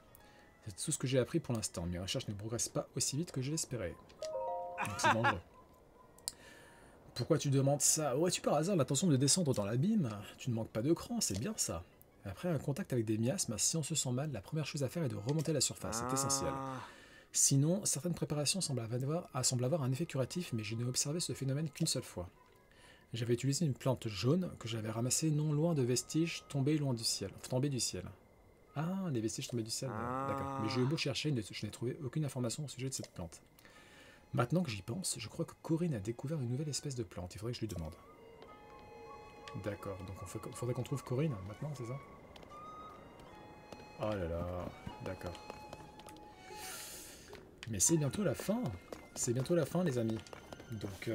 C'est tout ce que j'ai appris pour l'instant. Mes recherches ne progressent pas aussi vite que je l'espérais. Donc c'est dangereux. Pourquoi tu demandes ça? Aurais-tu par hasard l'intention de descendre dans l'abîme? Tu ne manques pas de cran, c'est bien ça. Après un contact avec des miasmes, si on se sent mal, la première chose à faire est de remonter à la surface, c'est essentiel. Sinon, certaines préparations semblent avoir un effet curatif, mais je n'ai observé ce phénomène qu'une seule fois. J'avais utilisé une plante jaune que j'avais ramassée non loin de vestiges tombés du ciel. Ah, les vestiges tombés du ciel, d'accord. Mais j'ai eu beau chercher, je n'ai trouvé aucune information au sujet de cette plante. Maintenant que j'y pense, je crois que Corinne a découvert une nouvelle espèce de plante. Il faudrait que je lui demande. D'accord, donc il faudrait qu'on trouve Corinne maintenant, c'est ça? Oh là là, d'accord. Mais c'est bientôt la fin. C'est bientôt la fin, les amis. Donc,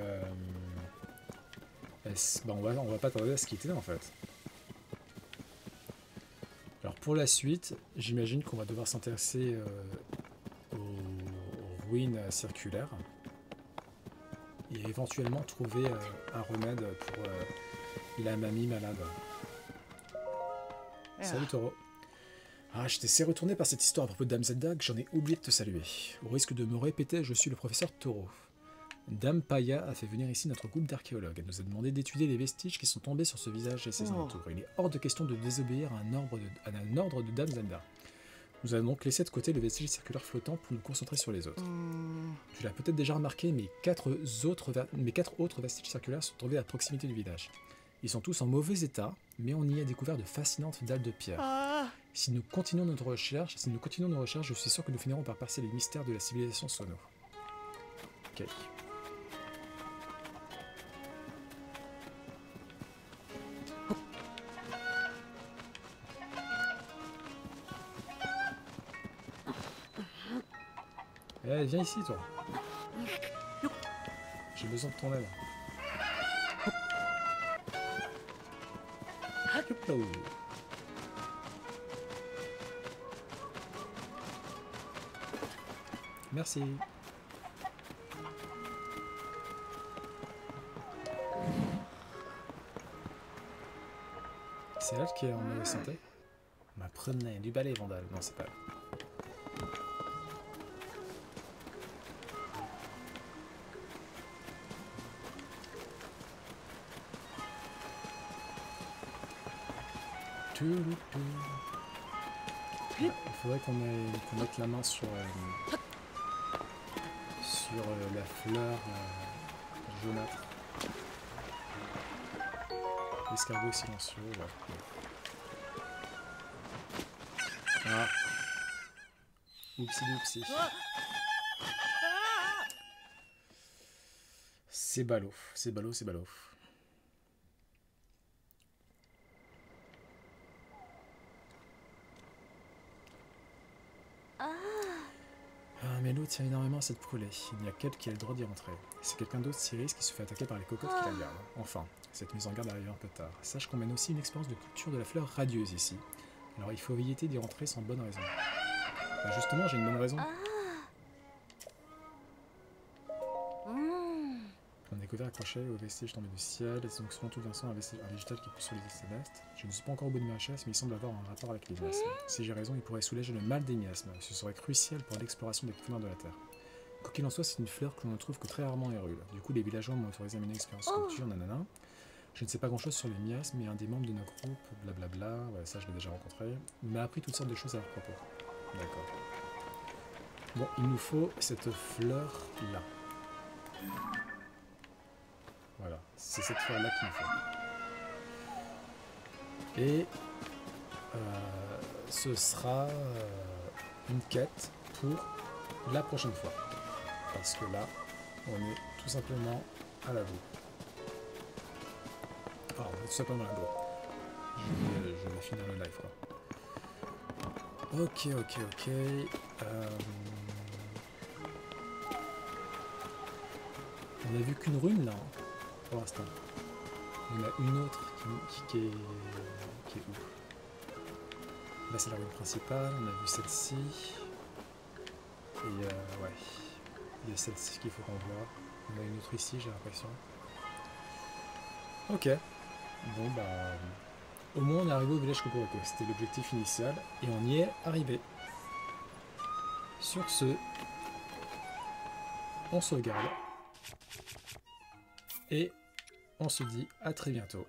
on va pas tarder à se quitter, en fait. Alors, pour la suite, j'imagine qu'on va devoir s'intéresser aux ruines circulaires et éventuellement trouver un remède pour la mamie malade. Salut Taureau. Ah, je t'ai si retourné par cette histoire à propos de Dame Zelda que j'en ai oublié de te saluer. Au risque de me répéter, je suis le professeur Taureau. Dame Paya a fait venir ici notre groupe d'archéologues. Elle nous a demandé d'étudier les vestiges qui sont tombés sur ce visage et ses alentours. Il est hors de question de désobéir à un ordre de Dame Zelda. Nous allons donc laisser de côté le vestige circulaire flottant pour nous concentrer sur les autres. Tu l'as peut-être déjà remarqué, mais 4 autres vestiges circulaires sont tombés à proximité du village. Ils sont tous en mauvais état, mais on y a découvert de fascinantes dalles de pierre. Si nous continuons nos recherches, je suis sûr que nous finirons par percer les mystères de la civilisation Sono. Ok. Eh, viens ici, toi. J'ai besoin de ton aide. Hop là. Merci. C'est elle qui est en mauvaise santé. Prenez du balai, Vandal. Non, c'est pas elle. Il faudrait qu'on mette la main sur la fleur jaunâtre. L'escargot silencieux. Ouais. Ah. Oupsie. C'est ballot. Mais l'eau tient énormément à cette poêlée. Il n'y a qu'elle qui a le droit d'y rentrer. C'est quelqu'un d'autre, Cyrus, qui se fait attaquer par les cocottes qui la gardent. Enfin, cette mise en garde arrive un peu tard. Sache qu'on mène aussi une expérience de culture de la fleur radieuse ici. Alors il faut éviter d'y rentrer sans bonne raison. Bah justement, j'ai une bonne raison. On a découvert accroché au vestige tombé du ciel, et c'est donc souvent tout d'un un végétal qui pousse sur les célestes. Je ne suis pas encore au bout de ma chasse, mais il semble avoir un rapport avec les miasmes. Si j'ai raison, il pourrait soulager le mal des miasmes. Ce serait crucial pour l'exploration des profondeurs de la Terre. Quoi qu'il en soit, c'est une fleur que l'on ne trouve que très rarement en Hyrule. Du coup, les villageois m'ont autorisé à mener l'expérience sculpture, nanana. Je ne sais pas grand chose sur les miasmes, mais un des membres de notre groupe, blablabla, ouais, ça je l'ai déjà rencontré, m'a appris toutes sortes de choses à leur propos. D'accord. Bon, il nous faut cette fleur-là. Voilà, c'est cette fleur-là qu'il nous faut. Et ce sera une quête pour la prochaine fois. Parce que là, on est tout simplement à la boue. Alors, on est tout simplement à la boue. Je vais finir le live, quoi. Ok. On a vu qu'une rune, là, hein, pour l'instant. Il y en a une autre qui est où? Là, c'est la rune principale. On a vu celle-ci. Et ouais. Il y a celle-ci qu'il faut qu'on voit. On a une autre ici, j'ai l'impression. Ok. Bon, bah... Au moins, on est arrivé au village Cocorico. C'était l'objectif initial. Et on y est arrivé. Sur ce, on sauvegarde. Et on se dit à très bientôt.